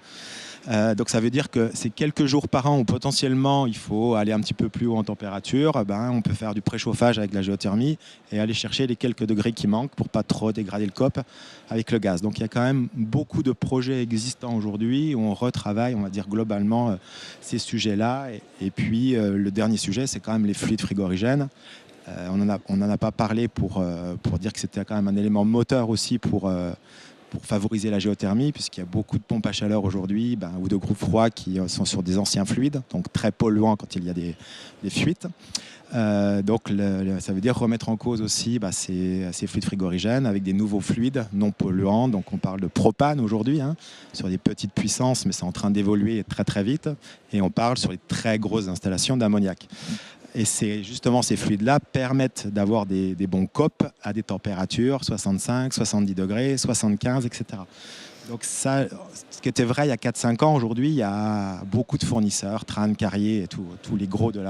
Donc ça veut dire que c'est quelques jours par an où potentiellement il faut aller un petit peu plus haut en température. On peut faire du préchauffage avec la géothermie et aller chercher les quelques degrés qui manquent pour pas trop dégrader le COP avec le gaz. Donc il y a quand même beaucoup de projets existants aujourd'hui où on retravaille, on va dire globalement, ces sujets-là. Et puis le dernier sujet, c'est quand même les fluides frigorigènes. On n'en a pas parlé pour dire que c'était quand même un élément moteur aussi pour favoriser la géothermie, puisqu'il y a beaucoup de pompes à chaleur aujourd'hui ou de groupes froids qui sont sur des anciens fluides, donc très polluants quand il y a des fuites. Donc ça veut dire remettre en cause aussi ces fluides frigorigènes avec des nouveaux fluides non polluants. Donc on parle de propane aujourd'hui, sur des petites puissances, mais c'est en train d'évoluer très très vite. Et on parle sur les très grosses installations d'ammoniac. Et c'est justement ces fluides-là permettent d'avoir des bons COP à des températures 65, 70 degrés, 75, etc. Donc ça, ce qui était vrai il y a 4-5 ans, aujourd'hui, il y a beaucoup de fournisseurs, Tran, Carrier et tous les gros de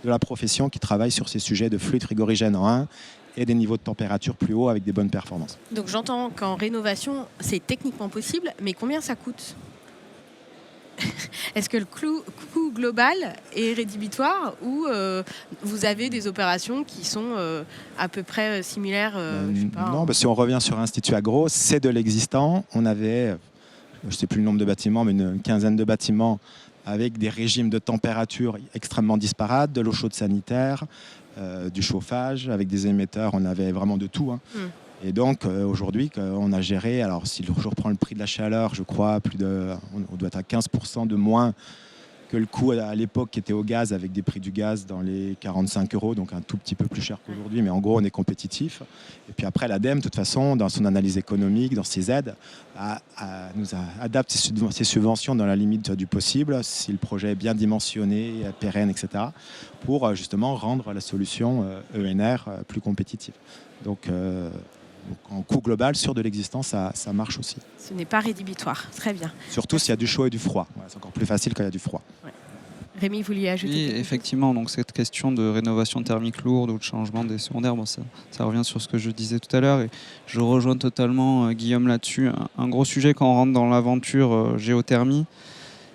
la profession qui travaillent sur ces sujets de fluides frigorigènes en 1 et des niveaux de température plus hauts avec des bonnes performances. Donc j'entends qu'en rénovation, c'est techniquement possible, mais combien ça coûte ? Est-ce que le coût global est rédhibitoire ou vous avez des opérations qui sont à peu près similaires Non, si on revient sur Institut Agro, c'est de l'existant. On avait, je ne sais plus le nombre de bâtiments, mais une quinzaine de bâtiments avec des régimes de température extrêmement disparates, de l'eau chaude sanitaire, du chauffage, avec des émetteurs, on avait vraiment de tout. Et donc aujourd'hui, on a géré, alors si je reprends le prix de la chaleur, je crois, on doit être à 15% de moins que le coût à l'époque qui était au gaz, avec des prix du gaz dans les 45 €, donc un tout petit peu plus cher qu'aujourd'hui, mais en gros on est compétitif. Et puis après l'ADEME, de toute façon, dans son analyse économique, dans ses aides, adapte ses subventions dans la limite du possible, si le projet est bien dimensionné, pérenne, etc., pour justement rendre la solution ENR plus compétitive. Donc en coût global, sur de l'existence, ça marche aussi. Ce n'est pas rédhibitoire. Très bien. Surtout s'il y a du chaud et du froid. Voilà, c'est encore plus facile quand il y a du froid. Ouais. Rémi, vous vouliez ajouter Oui, quelque chose ? effectivement, donc cette question de rénovation thermique lourde ou de changement des secondaires, bon, ça revient sur ce que je disais tout à l'heure et je rejoins totalement Guillaume là-dessus. Un gros sujet quand on rentre dans l'aventure géothermie,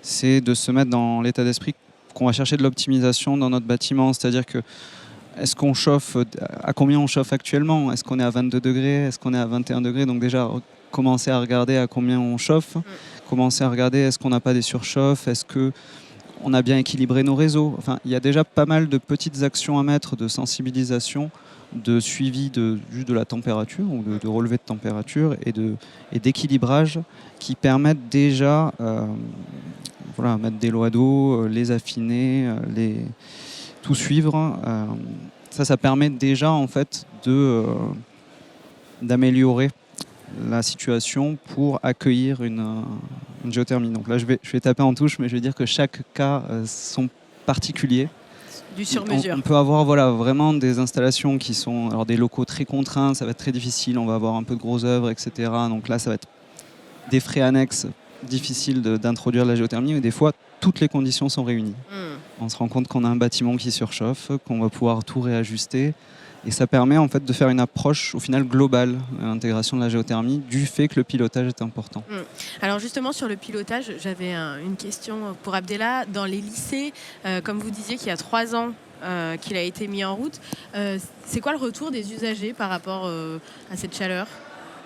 c'est de se mettre dans l'état d'esprit qu'on va chercher de l'optimisation dans notre bâtiment, c'est-à-dire que est-ce qu'on chauffe, à combien on chauffe actuellement ? Est-ce qu'on est à 22 degrés ? Est-ce qu'on est à 21 degrés ? Donc déjà, commencer à regarder à combien on chauffe, commencer à regarder est-ce qu'on n'a pas des surchauffes, est-ce qu'on a bien équilibré nos réseaux. Enfin, il y a déjà pas mal de petites actions à mettre de sensibilisation, de suivi de la température ou de relevé de température et d'équilibrage qui permettent déjà mettre des lois d'eau, les affiner, tout suivre. Ça permet déjà en fait d'améliorer la situation pour accueillir une géothermie. Donc là, je vais taper en touche, mais je vais dire que chaque cas sont particuliers. Du sur-mesure. On peut avoir vraiment des installations qui sont des locaux très contraints, ça va être très difficile, on va avoir un peu de grosses œuvres, etc. Donc là, ça va être des frais annexes difficiles d'introduire la géothermie, mais des fois, toutes les conditions sont réunies. On se rend compte qu'on a un bâtiment qui surchauffe, qu'on va pouvoir tout réajuster. Et ça permet en fait de faire une approche au final globale à l'intégration de la géothermie du fait que le pilotage est important. Alors justement sur le pilotage, j'avais une question pour Abdellah. Dans les lycées, comme vous disiez qu'il y a 3 ans qu'il a été mis en route, c'est quoi le retour des usagers par rapport à cette chaleur ?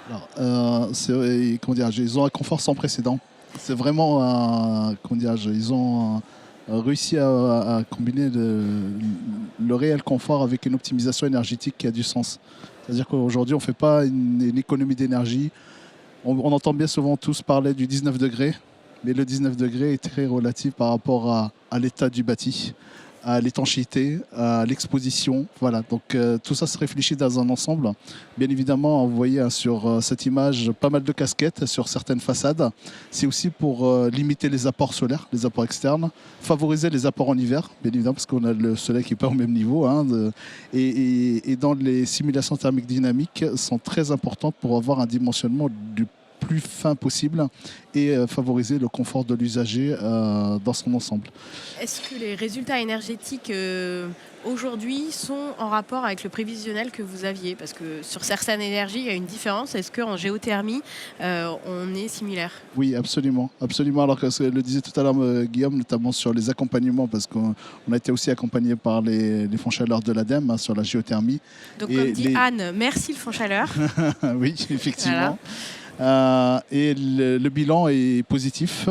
Alors, ils ont un confort sans précédent. C'est vraiment ils ont réussi à combiner le réel confort avec une optimisation énergétique qui a du sens. C'est-à-dire qu'aujourd'hui, on ne fait pas une économie d'énergie. On entend bien souvent tous parler du 19 degrés, mais le 19 degrés est très relatif par rapport à l'état du bâti, à l'étanchéité, à l'exposition. Voilà. Donc tout ça se réfléchit dans un ensemble. Bien évidemment, vous voyez sur cette image pas mal de casquettes sur certaines façades. C'est aussi pour limiter les apports solaires, les apports externes, favoriser les apports en hiver, bien évidemment, parce qu'on a le soleil qui n'est pas au même niveau. Et dans les simulations thermiques dynamiques sont très importantes pour avoir un dimensionnement du plus fin possible et favoriser le confort de l'usager dans son ensemble. Est-ce que les résultats énergétiques aujourd'hui sont en rapport avec le prévisionnel que vous aviez ? Parce que sur certaines énergies, il y a une différence. Est-ce qu'en géothermie, on est similaire ? Oui, absolument. Absolument. Alors que le disait tout à l'heure Guillaume, notamment sur les accompagnements, parce qu'on a été aussi accompagné par les fonds chaleur de l'ADEME sur la géothermie. Donc comme dit Anne, merci le fonds chaleur. Oui, effectivement. Voilà. Et le bilan est positif,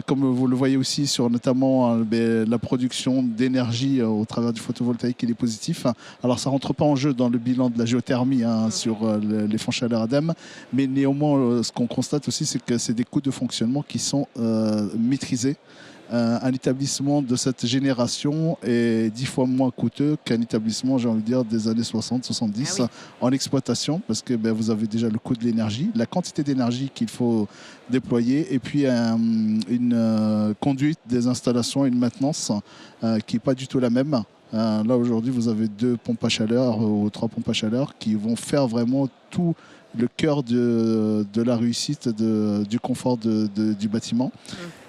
comme vous le voyez aussi sur notamment la production d'énergie au travers du photovoltaïque, il est positif. Alors ça ne rentre pas en jeu dans le bilan de la géothermie sur les fonds chaleur ADEME, mais néanmoins ce qu'on constate aussi c'est que c'est des coûts de fonctionnement qui sont maîtrisés. Un établissement de cette génération est 10 fois moins coûteux qu'un établissement, j'ai envie de dire, des années 60-70 en exploitation, parce que vous avez déjà le coût de l'énergie, la quantité d'énergie qu'il faut déployer, et puis une conduite des installations, une maintenance qui n'est pas du tout la même. Là, aujourd'hui, vous avez 2 pompes à chaleur ou 3 pompes à chaleur qui vont faire vraiment tout le cœur de la réussite, du confort du bâtiment.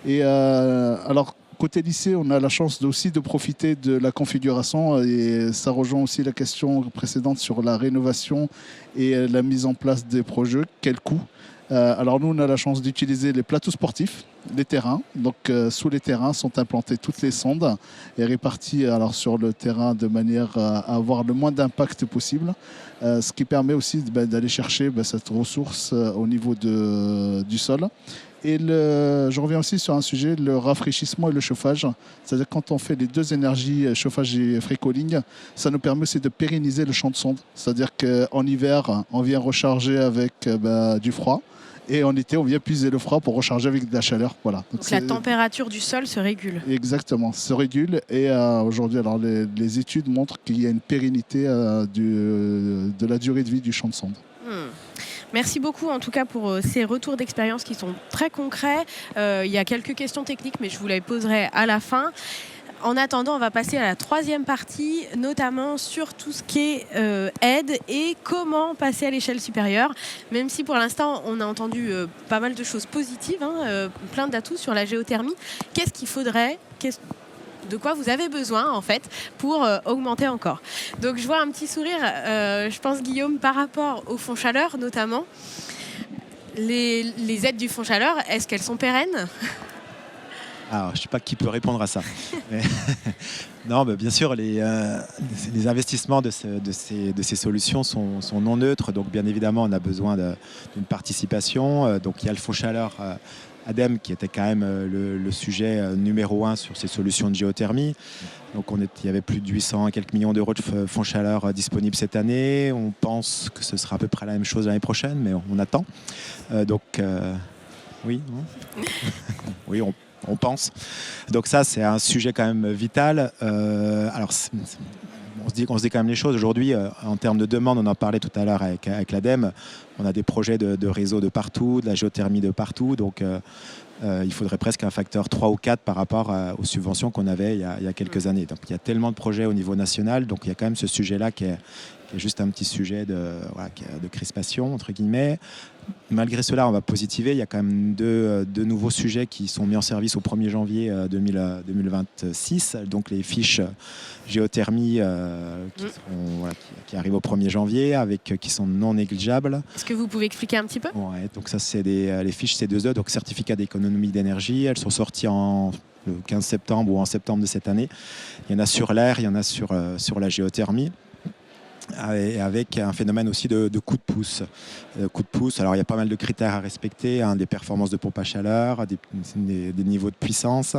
Et alors, côté lycée, on a la chance aussi de profiter de la configuration et ça rejoint aussi la question précédente sur la rénovation et la mise en place des projets. Quel coût ? Alors nous, on a la chance d'utiliser les plateaux sportifs, les terrains. Donc sous les terrains sont implantées toutes les sondes et réparties sur le terrain de manière à avoir le moins d'impact possible. Ce qui permet aussi d'aller chercher cette ressource au niveau du sol. Et je reviens aussi sur un sujet, le rafraîchissement et le chauffage. C'est-à-dire quand on fait les deux énergies, chauffage et free cooling, ça nous permet aussi de pérenniser le champ de sonde. C'est-à-dire qu'en hiver, on vient recharger avec du froid. Et en été, on vient puiser le froid pour recharger avec de la chaleur. Voilà. Donc la température du sol se régule. Exactement, se régule. Et aujourd'hui, alors les études montrent qu'il y a une pérennité de la durée de vie du champ de sonde. Merci beaucoup en tout cas pour ces retours d'expérience qui sont très concrets. Il y a quelques questions techniques, mais je vous les poserai à la fin. En attendant, on va passer à la troisième partie, notamment sur tout ce qui est aide et comment passer à l'échelle supérieure. Même si pour l'instant, on a entendu pas mal de choses positives, plein d'atouts sur la géothermie. Qu'est-ce qu'il faudrait de quoi vous avez besoin en fait pour augmenter encore. Donc je vois un petit sourire, je pense Guillaume, par rapport au fonds chaleur notamment. Les aides du fonds chaleur, est-ce qu'elles sont pérennes ? Alors, je ne sais pas qui peut répondre à ça. Mais non, mais bien sûr, les investissements de ces solutions sont non neutres. Donc, bien évidemment, on a besoin d'une participation. Donc, il y a le fonds chaleur ADEME qui était quand même le sujet numéro 1 sur ces solutions de géothermie. Donc, il y avait plus de 800 et quelques millions d'euros de fonds chaleur disponibles cette année. On pense que ce sera à peu près la même chose l'année prochaine, mais on attend. Oui, oui, on pense. Donc ça, c'est un sujet quand même vital. Alors, on se dit quand même les choses. Aujourd'hui, en termes de demande, on en parlait tout à l'heure avec l'ADEME, on a des projets de réseau de partout, de la géothermie de partout. Donc, il faudrait presque un facteur 3 ou 4 par rapport aux subventions qu'on avait il y a quelques années. Donc, il y a tellement de projets au niveau national. Donc, il y a quand même ce sujet-là qui est juste un petit sujet de crispation, entre guillemets. Malgré cela, on va positiver. Il y a quand même deux nouveaux sujets qui sont mis en service au 1er janvier 2026. Donc les fiches géothermie qui arrivent au 1er janvier, qui sont non négligeables. Est-ce que vous pouvez expliquer un petit peu ? Ouais, donc ça, c'est les fiches C2E, donc certificat d'économie d'énergie. Elles sont sorties le 15 septembre ou en septembre de cette année. Il y en a sur l'air, il y en a sur la géothermie. Avec un phénomène aussi de coup de pouce. Alors il y a pas mal de critères à respecter, des performances de pompe à chaleur, des niveaux de puissance.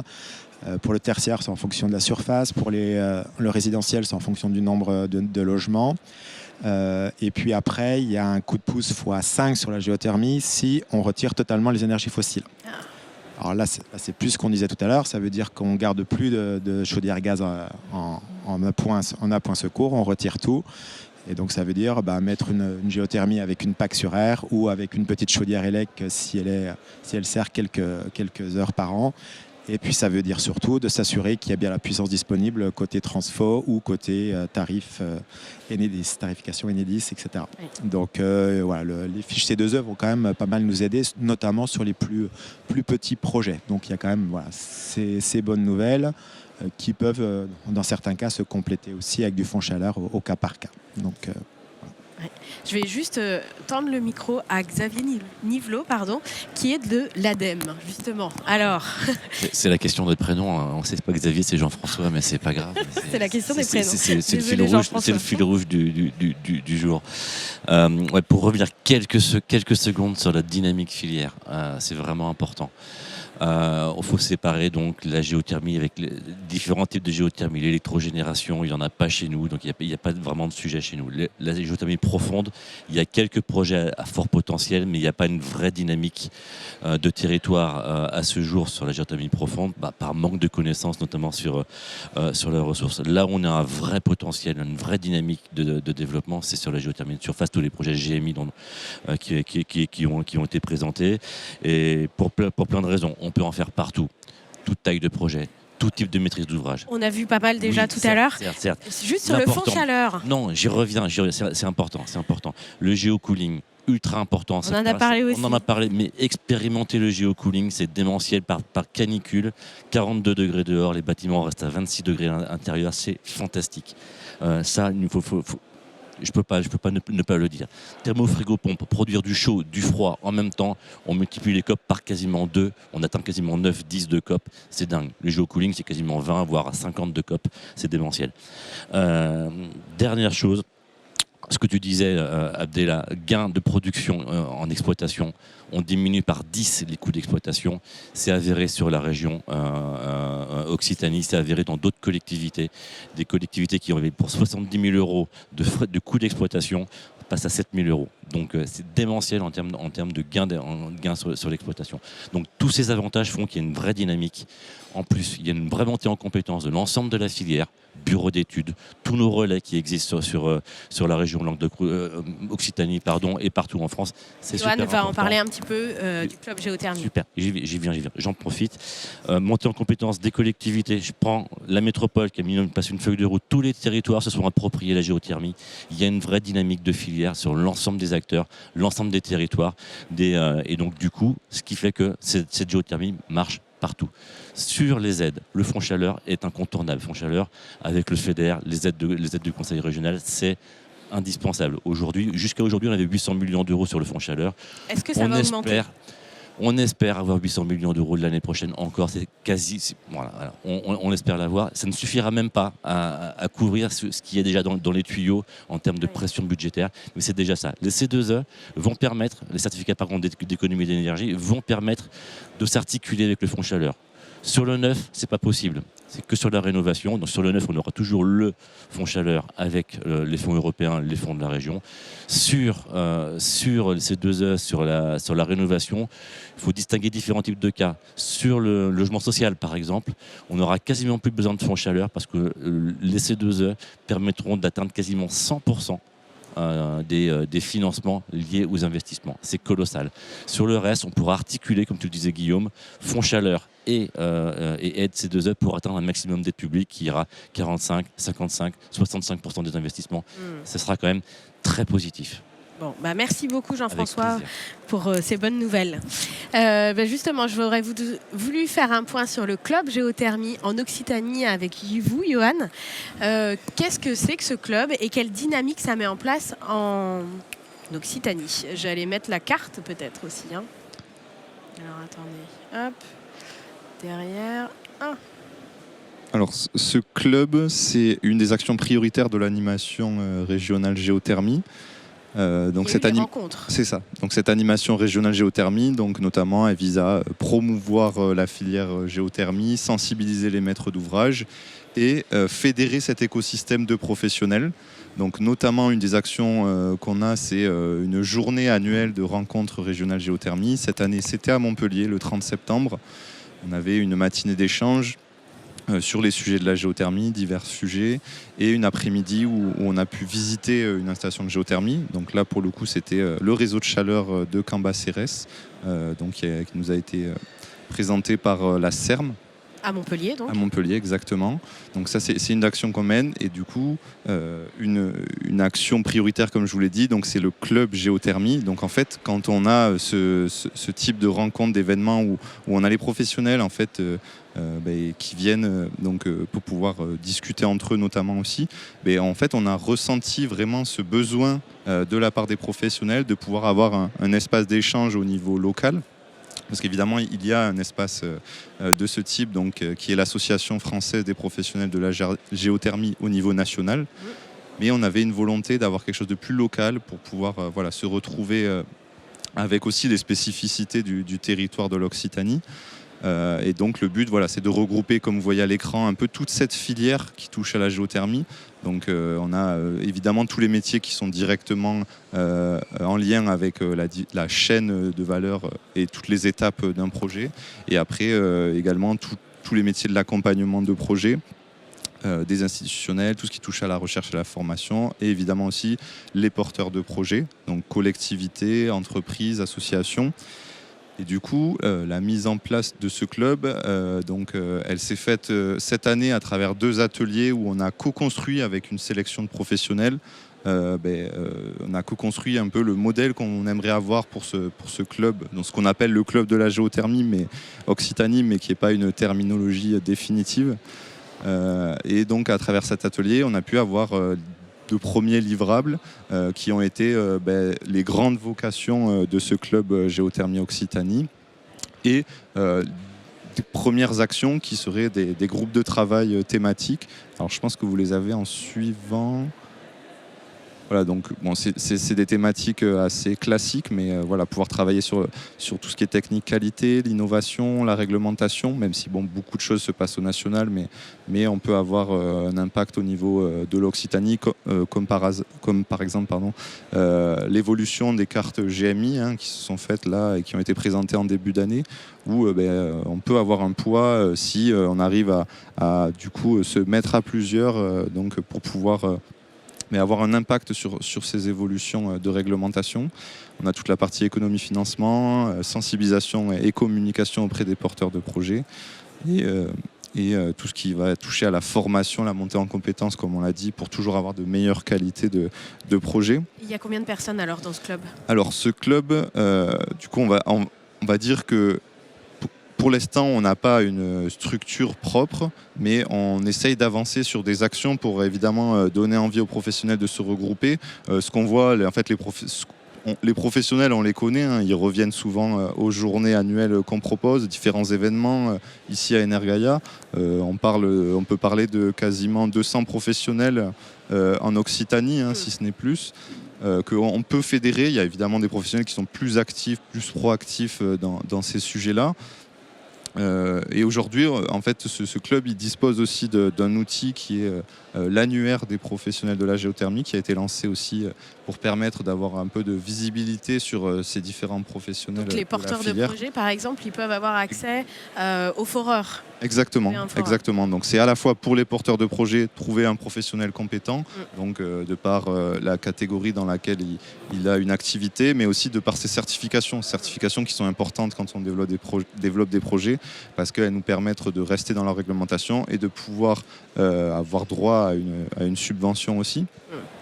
Pour le tertiaire, c'est en fonction de la surface. Pour le résidentiel, c'est en fonction du nombre de logements. Et puis après, il y a un coup de pouce x5 sur la géothermie si on retire totalement les énergies fossiles. Alors là, c'est plus ce qu'on disait tout à l'heure. Ça veut dire qu'on ne garde plus de chaudière gaz en appoint secours, on retire tout. Et donc ça veut dire mettre une géothermie avec une PAC sur air ou avec une petite chaudière élec si elle sert quelques heures par an. Et puis ça veut dire surtout de s'assurer qu'il y a bien la puissance disponible côté Transfo ou côté Enedis, tarification Enedis, etc. Oui. Donc les fiches C2E vont quand même pas mal nous aider, notamment sur les plus petits projets. Donc il y a quand même ces bonnes nouvelles qui peuvent, dans certains cas, se compléter aussi avec du fonds chaleur au cas par cas. Donc, je vais juste tendre le micro à Xavier Nivelot, qui est de l'ADEME, justement. Alors, c'est la question de prénom. On ne sait pas Xavier, c'est Jean-François, mais c'est pas grave. C'est la question des prénoms. C'est le fil rouge du jour. Pour revenir quelques secondes sur la dynamique filière, c'est vraiment important. Il faut séparer donc la géothermie avec les différents types de géothermie. L'électrogénération, il n'y en a pas chez nous, donc il n'y a pas vraiment de sujet chez nous. La géothermie profonde, il y a quelques projets à fort potentiel, mais il n'y a pas une vraie dynamique de territoire à ce jour sur la géothermie profonde, par manque de connaissances, notamment sur leurs ressources. Là où on a un vrai potentiel, une vraie dynamique de développement, c'est sur la géothermie de surface, tous les projets GMI qui ont été présentés, et pour plein de raisons. On peut en faire partout, toute taille de projet, tout type de maîtrise d'ouvrage. On a vu pas mal déjà tout à l'heure. Certes. Juste sur le fond chaleur. Non, j'y reviens, c'est important. Le géocooling, ultra important. On en a parlé aussi. On en a parlé, mais expérimenter le géocooling, c'est démentiel par canicule. 42 degrés dehors, les bâtiments restent à 26 degrés à l'intérieur, c'est fantastique. Ça, il faut je peux pas ne pas le dire. Thermofrigopompe, produire du chaud, du froid en même temps, on multiplie les COP par quasiment 2, on atteint quasiment 9-10 de COP, c'est dingue. Le géocooling, c'est quasiment 20, voire 50 de COP, c'est démentiel. Dernière chose, ce que tu disais, Abdella, gain de production en exploitation, on diminue par 10 les coûts d'exploitation. C'est avéré sur la région Occitanie, c'est avéré dans d'autres collectivités. Des collectivités qui ont pour 70 000 euros de coûts d'exploitation passe à 7 000 euros. Donc c'est démentiel en termes de gains sur l'exploitation. Donc tous ces avantages font qu'il y a une vraie dynamique. En plus, il y a une vraie montée en compétence de l'ensemble de la filière, bureaux d'études, tous nos relais qui existent sur la région Occitanie et partout en France. C'est super important. Johan va en parler un petit peu du club géothermie. Super, j'y viens. J'en profite. Montée en compétence des collectivités. Je prends la métropole qui a passé une feuille de route. Tous les territoires se sont appropriés la géothermie. Il y a une vraie dynamique de filière sur l'ensemble des acteurs, l'ensemble des territoires. Et donc du coup, ce qui fait que cette géothermie marche partout. Sur les aides, le fonds chaleur est incontournable. Le fonds chaleur, avec le FEDER, les aides du conseil régional, c'est indispensable. Jusqu'à aujourd'hui, on avait 800 millions d'euros sur le fonds chaleur. Est-ce que ça va augmenter ? On espère avoir 800 millions d'euros de l'année prochaine encore. Voilà. On espère l'avoir. Ça ne suffira même pas à couvrir ce qu'il y a déjà dans les tuyaux en termes de pression budgétaire. Mais c'est déjà ça. Les C2E vont permettre, les certificats par contre d'économie d'énergie, vont permettre de s'articuler avec le fonds chaleur. Sur le neuf, c'est pas possible. C'est que sur la rénovation. Donc sur le neuf, on aura toujours le fonds chaleur avec les fonds européens, les fonds de la région. Sur ces 2 E, sur la rénovation, il faut distinguer différents types de cas. Sur le logement social, par exemple, on n'aura quasiment plus besoin de fonds chaleur parce que les C2E permettront d'atteindre quasiment 100% des financements liés aux investissements. C'est colossal. Sur le reste, on pourra articuler, comme tu le disais Guillaume, fonds chaleur et aide C2E pour atteindre un maximum d'aide publique qui ira 45, 55, 65% des investissements. Ce sera quand même très positif. Bon, merci beaucoup Jean-François pour ces bonnes nouvelles. Justement, j'aurais voulu faire un point sur le club géothermie en Occitanie avec vous, Johan. Qu'est-ce que c'est que ce club et quelle dynamique ça met en place en Occitanie ? J'allais mettre la carte peut-être aussi. Alors attendez, hop, derrière. Alors, ce club, c'est une des actions prioritaires de l'animation régionale géothermie. C'est ça. Donc cette animation régionale géothermie, donc notamment, elle vise à promouvoir la filière géothermie, sensibiliser les maîtres d'ouvrage et fédérer cet écosystème de professionnels. Donc notamment une des actions qu'on a, c'est une journée annuelle de rencontres régionales géothermie. Cette année, c'était à Montpellier le 30 septembre. On avait une matinée d'échange sur les sujets de la géothermie, divers sujets, et une après-midi où on a pu visiter une installation de géothermie. Donc là, pour le coup, c'était le réseau de chaleur de Cambacérès, qui nous a été présenté par la CERM. À Montpellier, donc. À Montpellier, exactement. Donc ça, c'est une action qu'on mène. Et du coup, une action prioritaire, comme je vous l'ai dit, donc c'est le club géothermie. Donc en fait, quand on a ce type de rencontre, d'événement où on a les professionnels, en fait, qui viennent pour pouvoir discuter entre eux, notamment aussi, en fait, on a ressenti vraiment ce besoin de la part des professionnels de pouvoir avoir un espace d'échange au niveau local. Parce qu'évidemment, il y a un espace de ce type, qui est l'Association française des professionnels de la géothermie au niveau national. Mais on avait une volonté d'avoir quelque chose de plus local pour pouvoir se retrouver avec aussi les spécificités du territoire de l'Occitanie. Et donc le but, c'est de regrouper, comme vous voyez à l'écran, un peu toute cette filière qui touche à la géothermie. Donc on a évidemment tous les métiers qui sont directement en lien avec la chaîne de valeur et toutes les étapes d'un projet. Et après également tous les métiers de l'accompagnement de projet, des institutionnels, tout ce qui touche à la recherche et à la formation, et évidemment aussi les porteurs de projets, donc collectivités, entreprises, associations. Et du coup, la mise en place de ce club, elle s'est faite cette année à travers 2 ateliers où on a co-construit avec une sélection de professionnels. On a co-construit un peu le modèle qu'on aimerait avoir pour ce club, donc ce qu'on appelle le club de la géothermie, mais Occitanie, mais qui n'est pas une terminologie définitive. Et donc, à travers cet atelier, on a pu avoir de premiers livrables qui ont été les grandes vocations de ce club Géothermie Occitanie et des premières actions qui seraient des groupes de travail thématiques. Alors je pense que vous les avez en suivant. Voilà, donc bon, c'est des thématiques assez classiques, mais voilà, pouvoir travailler sur tout ce qui est technique, qualité, l'innovation, la réglementation, même si bon, beaucoup de choses se passent au national, mais on peut avoir un impact au niveau de l'Occitanie, comme par exemple l'évolution des cartes GMI qui se sont faites là et qui ont été présentées en début d'année, où on peut avoir un poids si on arrive à du coup se mettre à plusieurs donc pour pouvoir mais avoir un impact sur ces évolutions de réglementation. On a toute la partie économie-financement, sensibilisation et communication auprès des porteurs de projets, et tout ce qui va toucher à la formation, la montée en compétences, comme on l'a dit, pour toujours avoir de meilleures qualités de projets. Il y a combien de personnes alors dans ce club ? Alors ce club, du coup, on va dire que pour l'instant, on n'a pas une structure propre, mais on essaye d'avancer sur des actions pour évidemment donner envie aux professionnels de se regrouper. Ce qu'on voit, en fait, les professionnels, on les connaît, ils reviennent souvent aux journées annuelles qu'on propose, différents événements ici à Energaia. On peut parler de quasiment 200 professionnels en Occitanie, si ce n'est plus. Qu'on peut fédérer. Il y a évidemment des professionnels qui sont plus actifs, plus proactifs dans ces sujets-là. Et aujourd'hui, en fait, ce club il dispose aussi d'un outil qui est l'annuaire des professionnels de la géothermie, qui a été lancé aussi pour permettre d'avoir un peu de visibilité sur ces différents professionnels. Donc les porteurs de projets, par exemple, ils peuvent avoir accès aux foreurs. Exactement. Donc c'est à la fois pour les porteurs de projets trouver un professionnel compétent, donc de par la catégorie dans laquelle il a une activité, mais aussi de par ses certifications qui sont importantes quand on développe des projets, parce qu'elles nous permettent de rester dans la réglementation et de pouvoir avoir droit à une subvention aussi.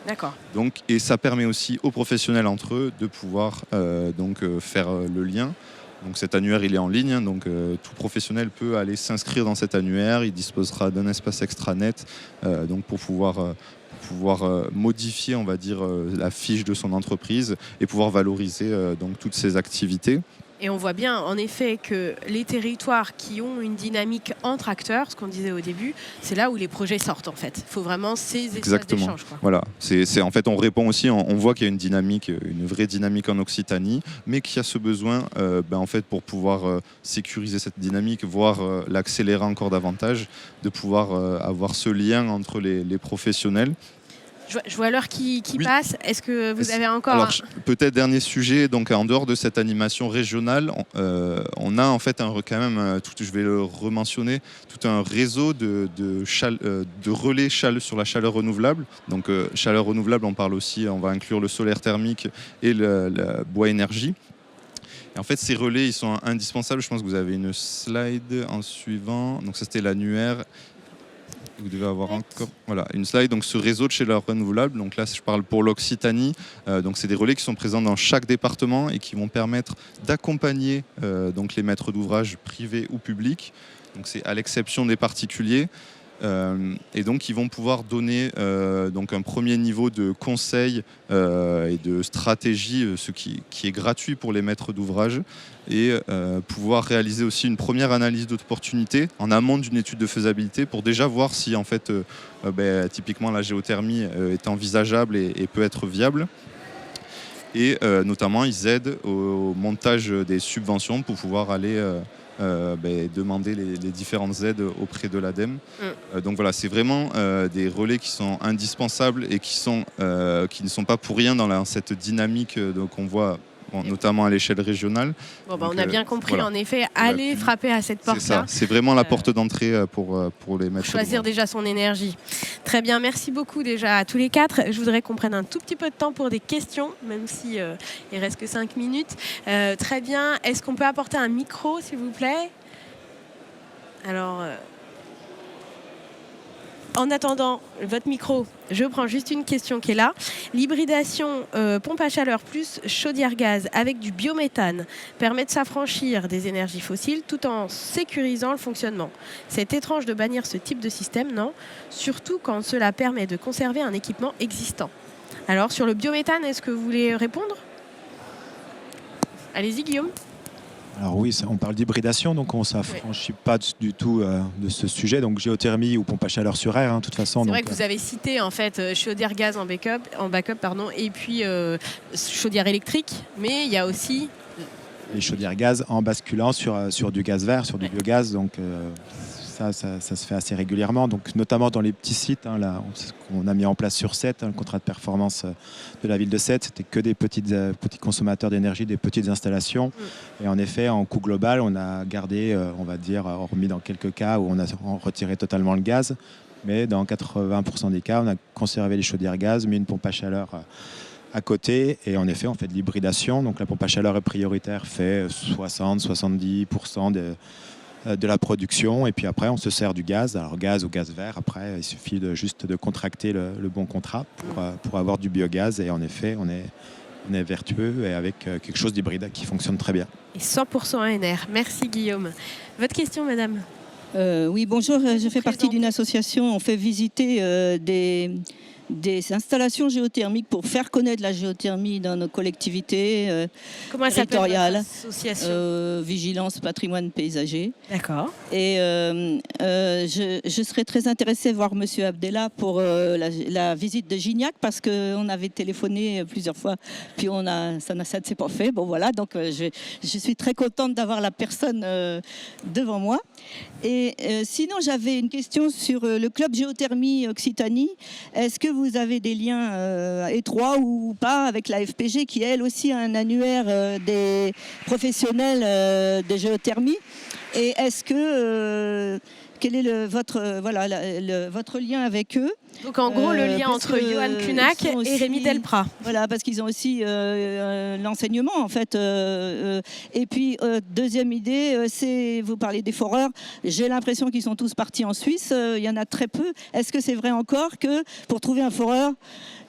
D'accord. Donc, et ça permet aussi aux professionnels entre eux de pouvoir faire le lien. Donc cet annuaire il est en ligne, donc tout professionnel peut aller s'inscrire dans cet annuaire. Il disposera d'un espace extranet donc pour pouvoir modifier, on va dire, la fiche de son entreprise et pouvoir valoriser donc toutes ses activités. Et on voit bien, en effet, que les territoires qui ont une dynamique entre acteurs, ce qu'on disait au début, c'est là où les projets sortent, en fait. Il faut vraiment ces espaces d'échange. Voilà. En fait, on répond aussi, on voit qu'il y a une dynamique, une vraie dynamique en Occitanie, mais qu'il y a ce besoin, en fait, pour pouvoir sécuriser cette dynamique, voire l'accélérer encore davantage, de pouvoir avoir ce lien entre les professionnels. Je vois l'heure qui passe. Est-ce que vous avez encore... Alors, peut-être dernier sujet, donc en dehors de cette animation régionale, on a en fait quand même, je vais le rementionner, tout un réseau de relais sur la chaleur renouvelable. Donc chaleur renouvelable, on parle aussi, on va inclure le solaire thermique et le bois énergie. Et en fait, ces relais, ils sont indispensables. Je pense que vous avez une slide en suivant. Donc ça, c'était l'annuaire. Vous devez avoir encore une slide. Donc ce réseau de chaleur renouvelable, donc là je parle pour l'Occitanie, donc c'est des relais qui sont présents dans chaque département et qui vont permettre d'accompagner donc les maîtres d'ouvrage privés ou publics. Donc c'est à l'exception des particuliers. Et donc ils vont pouvoir donner donc un premier niveau de conseil et de stratégie, ce qui est gratuit pour les maîtres d'ouvrage, et pouvoir réaliser aussi une première analyse d'opportunité en amont d'une étude de faisabilité pour déjà voir si en fait typiquement la géothermie est envisageable et peut être viable. Et notamment ils aident au montage des subventions pour pouvoir aller demander les différentes aides auprès de l'ADEME. Donc voilà, c'est vraiment des relais qui sont indispensables et qui ne sont pas pour rien dans cette dynamique qu'on voit notamment à l'échelle régionale. Donc, on a bien compris, en effet, aller frapper à cette porte-là. C'est vraiment la porte d'entrée pour les maîtres. Choisir déjà son énergie. Très bien, merci beaucoup déjà à tous les quatre. Je voudrais qu'on prenne un tout petit peu de temps pour des questions, même si il reste que 5 minutes. Très bien, est-ce qu'on peut apporter un micro, s'il vous plaît ? Alors... En attendant votre micro, je prends juste une question qui est là. L'hybridation pompe à chaleur plus chaudière gaz avec du biométhane permet de s'affranchir des énergies fossiles tout en sécurisant le fonctionnement. C'est étrange de bannir ce type de système, non ? Surtout quand cela permet de conserver un équipement existant. Alors, sur le biométhane, est-ce que vous voulez répondre ? Allez-y, Guillaume. Alors oui, on parle d'hybridation, donc on ne s'affranchit pas du tout de ce sujet. Donc géothermie ou pompe à chaleur sur air, de toute façon. C'est vrai que vous avez cité en fait chaudière gaz en backup pardon, et puis chaudière électrique, mais il y a aussi les chaudières gaz en basculant sur du gaz vert, sur du biogaz. Donc ça se fait assez régulièrement. Donc notamment dans les petits sites, là, on a mis en place sur Sète, le contrat de performance de la ville de Sète, c'était que des petits consommateurs d'énergie, des petites installations. Et en effet, en coût global, on a gardé, on va dire, hormis dans quelques cas où on a retiré totalement le gaz, mais dans 80% des cas, on a conservé les chaudières gaz, mis une pompe à chaleur à côté. Et en effet, on fait de l'hybridation. Donc la pompe à chaleur prioritaire fait 60-70% de la production, et puis après on se sert du gaz, alors gaz ou gaz vert. Après il suffit juste de contracter le bon contrat pour avoir du biogaz, et en effet on est vertueux et avec quelque chose d'hybride qui fonctionne très bien. Et 100% ANR. Merci Guillaume. Votre question, madame? Oui, bonjour, je fais partie d'une association. On fait visiter des installations géothermiques pour faire connaître la géothermie dans nos collectivités territoriales. Vigilance Patrimoine Paysager. D'accord. Et je serais très intéressée de voir Monsieur Abdella pour la visite de Gignac, parce qu'on avait téléphoné plusieurs fois, puis ça ne s'est pas fait. Bon voilà, donc je suis très contente d'avoir la personne devant moi. Et sinon, j'avais une question sur le club géothermie Occitanie. Est-ce que vous avez des liens étroits ou pas avec la FPG, qui elle aussi a un annuaire des professionnels de géothermie? Et est-ce que quel est votre lien avec eux? Donc en gros, le lien entre Johan Cunac et Rémi Delprat. Voilà, parce qu'ils ont aussi l'enseignement en fait. Et puis deuxième idée, c'est, vous parlez des foreurs. J'ai l'impression qu'ils sont tous partis en Suisse. Il y en a très peu. Est-ce que c'est vrai encore que pour trouver un foreur,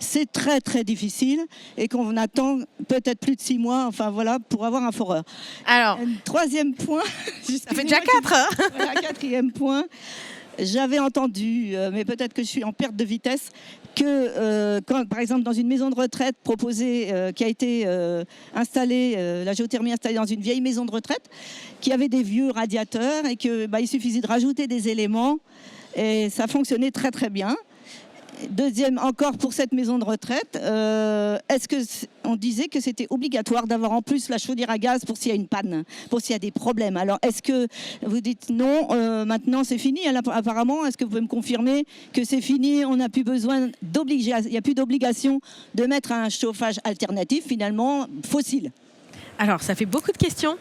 c'est très très difficile et qu'on attend peut-être plus de 6 mois, enfin voilà, pour avoir un foreur? Alors, troisième point. Ça fait déjà 4. Hein. Voilà, quatrième point. J'avais entendu, mais peut-être que je suis en perte de vitesse, que quand, par exemple, dans une maison de retraite proposée, qui a été installée, la géothermie installée dans une vieille maison de retraite, qui avait des vieux radiateurs, et qu'il suffisait de rajouter des éléments et ça fonctionnait très très bien. Deuxième, encore pour cette maison de retraite, est-ce qu'on disait que c'était obligatoire d'avoir en plus la chaudière à gaz pour s'il y a une panne, pour s'il y a des problèmes? Alors, est-ce que vous dites non, maintenant c'est fini? Apparemment, est-ce que vous pouvez me confirmer que c'est fini, on n'a plus besoin il n'y a plus d'obligation de mettre un chauffage alternatif, finalement, fossile? Alors, ça fait beaucoup de questions.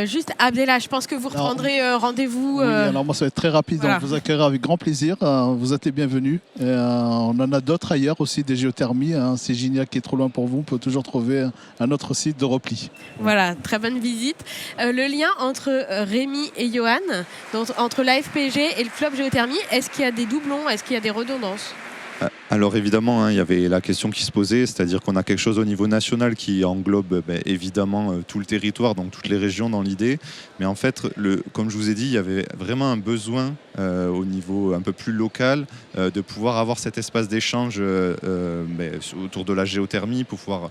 Juste, Abdella, je pense que vous reprendrez rendez-vous. Oui, alors moi, ça va être très rapide. Voilà. On vous accueillera avec grand plaisir. Vous êtes les bienvenus. On en a d'autres ailleurs aussi, des géothermies. Si Gignac est trop loin pour vous, on peut toujours trouver un autre site de repli. Voilà, très bonne visite. Le lien entre Rémi et Johan, donc entre l'AFPG et le club géothermie, est-ce qu'il y a des doublons? Est-ce qu'il y a des redondances? Alors évidemment, il y avait la question qui se posait, c'est-à-dire qu'on a quelque chose au niveau national qui englobe évidemment tout le territoire, donc toutes les régions dans l'idée. Mais en fait, comme je vous ai dit, il y avait vraiment un besoin au niveau un peu plus local de pouvoir avoir cet espace d'échange autour de la géothermie, pour pouvoir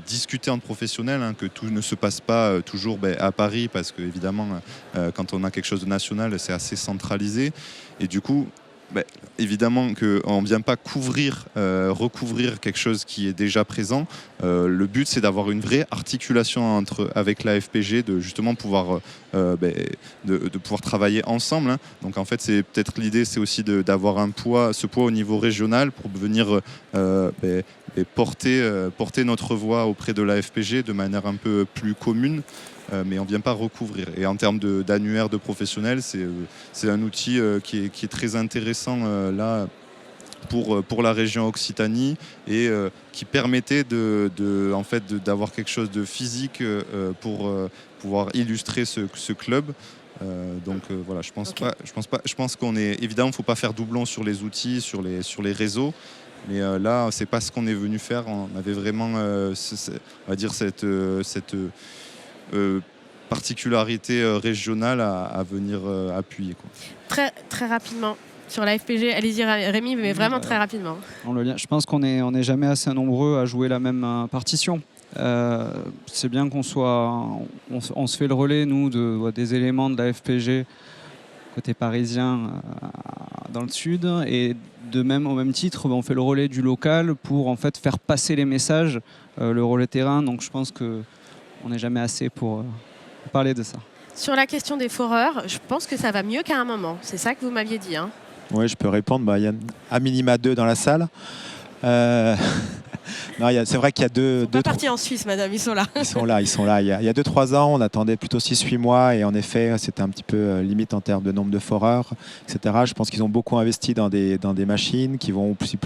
discuter entre professionnels, que tout ne se passe pas toujours à Paris, parce que évidemment, quand on a quelque chose de national, c'est assez centralisé. Et du coup, évidemment qu'on ne vient pas recouvrir quelque chose qui est déjà présent. Le but, c'est d'avoir une vraie articulation avec la FPG, de justement pouvoir, de pouvoir travailler ensemble. Donc en fait, c'est peut-être l'idée, c'est aussi d'avoir ce poids au niveau régional pour venir porter notre voix auprès de la FPG de manière un peu plus commune. Mais on ne vient pas recouvrir. Et en termes d'annuaire de professionnels, c'est un outil qui est très intéressant là pour la région Occitanie, et qui permettait d'avoir quelque chose de physique pour pouvoir illustrer ce club. Voilà, je pense qu'on est évidemment, il ne faut pas faire doublon sur les outils, sur les réseaux. Mais là, c'est pas ce qu'on est venu faire. On avait vraiment, on va dire, cette particularité régionale à venir appuyer, quoi. Très, très rapidement sur la FPG, allez-y Rémi, mais vraiment très rapidement. Je pense qu'on n'est jamais assez nombreux à jouer la même partition. C'est bien qu'on soit, on se fait le relais, nous, des éléments de la FPG côté parisien dans le sud, et au même titre, on fait le relais du local pour en fait faire passer les messages, le relais terrain. Donc je pense qu'on n'est jamais assez pour parler de ça. Sur la question des foreurs, je pense que ça va mieux qu'à un moment. C'est ça que vous m'aviez dit. Hein. Oui, je peux répondre. Il y a à minima 2 dans la salle. Non, c'est vrai qu'il y a deux... Ils sont pas partis en Suisse, madame, ils sont là. Ils sont là. Il y a 2-3 ans, on attendait plutôt 6-8 mois et en effet, c'était un petit peu limite en termes de nombre de foreurs, etc. Je pense qu'ils ont beaucoup investi dans des machines qui vont aussi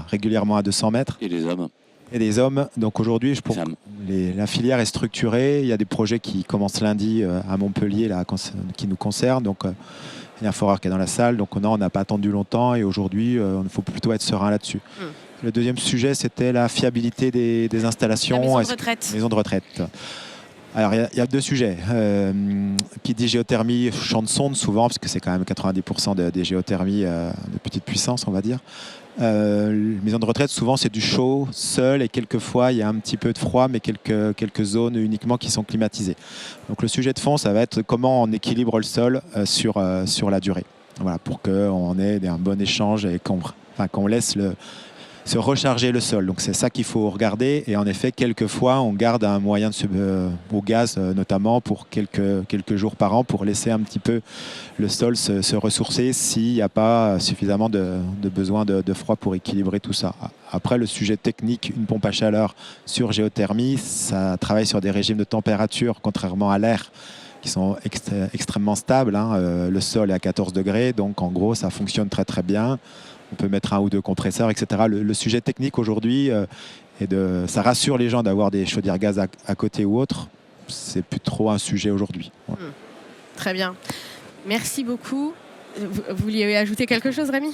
régulièrement à 200 mètres. Et les hommes. Et des hommes. Donc aujourd'hui, la filière est structurée. Il y a des projets qui commencent lundi à Montpellier là, qui nous concernent. Donc il y a un foreur qui est dans la salle. Donc on n'a pas attendu longtemps et aujourd'hui, il faut plutôt être serein là-dessus. Le deuxième sujet, c'était la fiabilité des installations. La maison de retraite. Maison de retraite. Alors, il y a 2 sujets. Qui dit géothermie, champ de sonde souvent, parce que c'est quand même 90% des géothermies de petite puissance, on va dire. Maison de retraite, souvent, c'est du chaud, seul, et quelquefois, il y a un petit peu de froid, mais quelques zones uniquement qui sont climatisées. Donc, le sujet de fond, ça va être comment on équilibre le sol sur la durée. Voilà, pour qu'on ait un bon échange et qu'on laisse se recharger le sol. Donc c'est ça qu'il faut regarder. Et en effet, quelquefois, on garde un moyen au gaz, notamment pour quelques jours par an, pour laisser un petit peu le sol se ressourcer s'il n'y a pas suffisamment de besoin de froid pour équilibrer tout ça. Après, le sujet technique, une pompe à chaleur sur géothermie, ça travaille sur des régimes de température, contrairement à l'air, qui sont extrêmement stables. Le sol est à 14 degrés, donc en gros, ça fonctionne très très bien. On peut mettre 1 ou 2 compresseurs, etc. Le sujet technique aujourd'hui, ça rassure les gens d'avoir des chaudières gaz à côté ou autre. C'est plus trop un sujet aujourd'hui. Ouais. Très bien. Merci beaucoup. Vous vouliez ajouter quelque chose, Rémi ?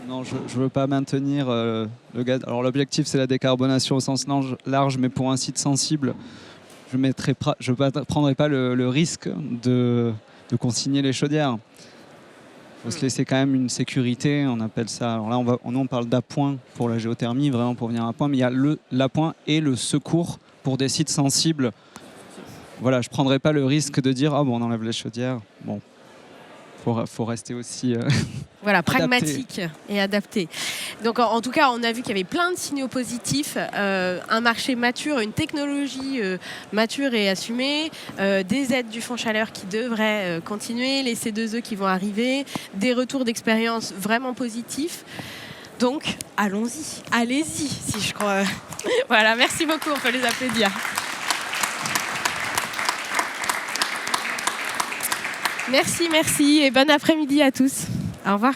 Non, je ne veux pas maintenir le gaz. Alors l'objectif, c'est la décarbonation au sens large, mais pour un site sensible, je ne prendrai pas le risque de consigner les chaudières. Il faut se laisser quand même une sécurité, on appelle ça. Alors là, on parle d'appoint pour la géothermie, vraiment pour venir à point, mais il y a l'appoint et le secours pour des sites sensibles. Voilà, je ne prendrai pas le risque de dire on enlève les chaudières. Bon, faut rester aussi voilà, pragmatique et adapté. Donc en tout cas, on a vu qu'il y avait plein de signaux positifs, un marché mature, une technologie mature et assumée, des aides du fonds chaleur qui devraient continuer, les C2E qui vont arriver, des retours d'expérience vraiment positifs. Donc allez-y, si je crois. Voilà, merci beaucoup, on peut les applaudir. Merci et bon après-midi à tous. Au revoir.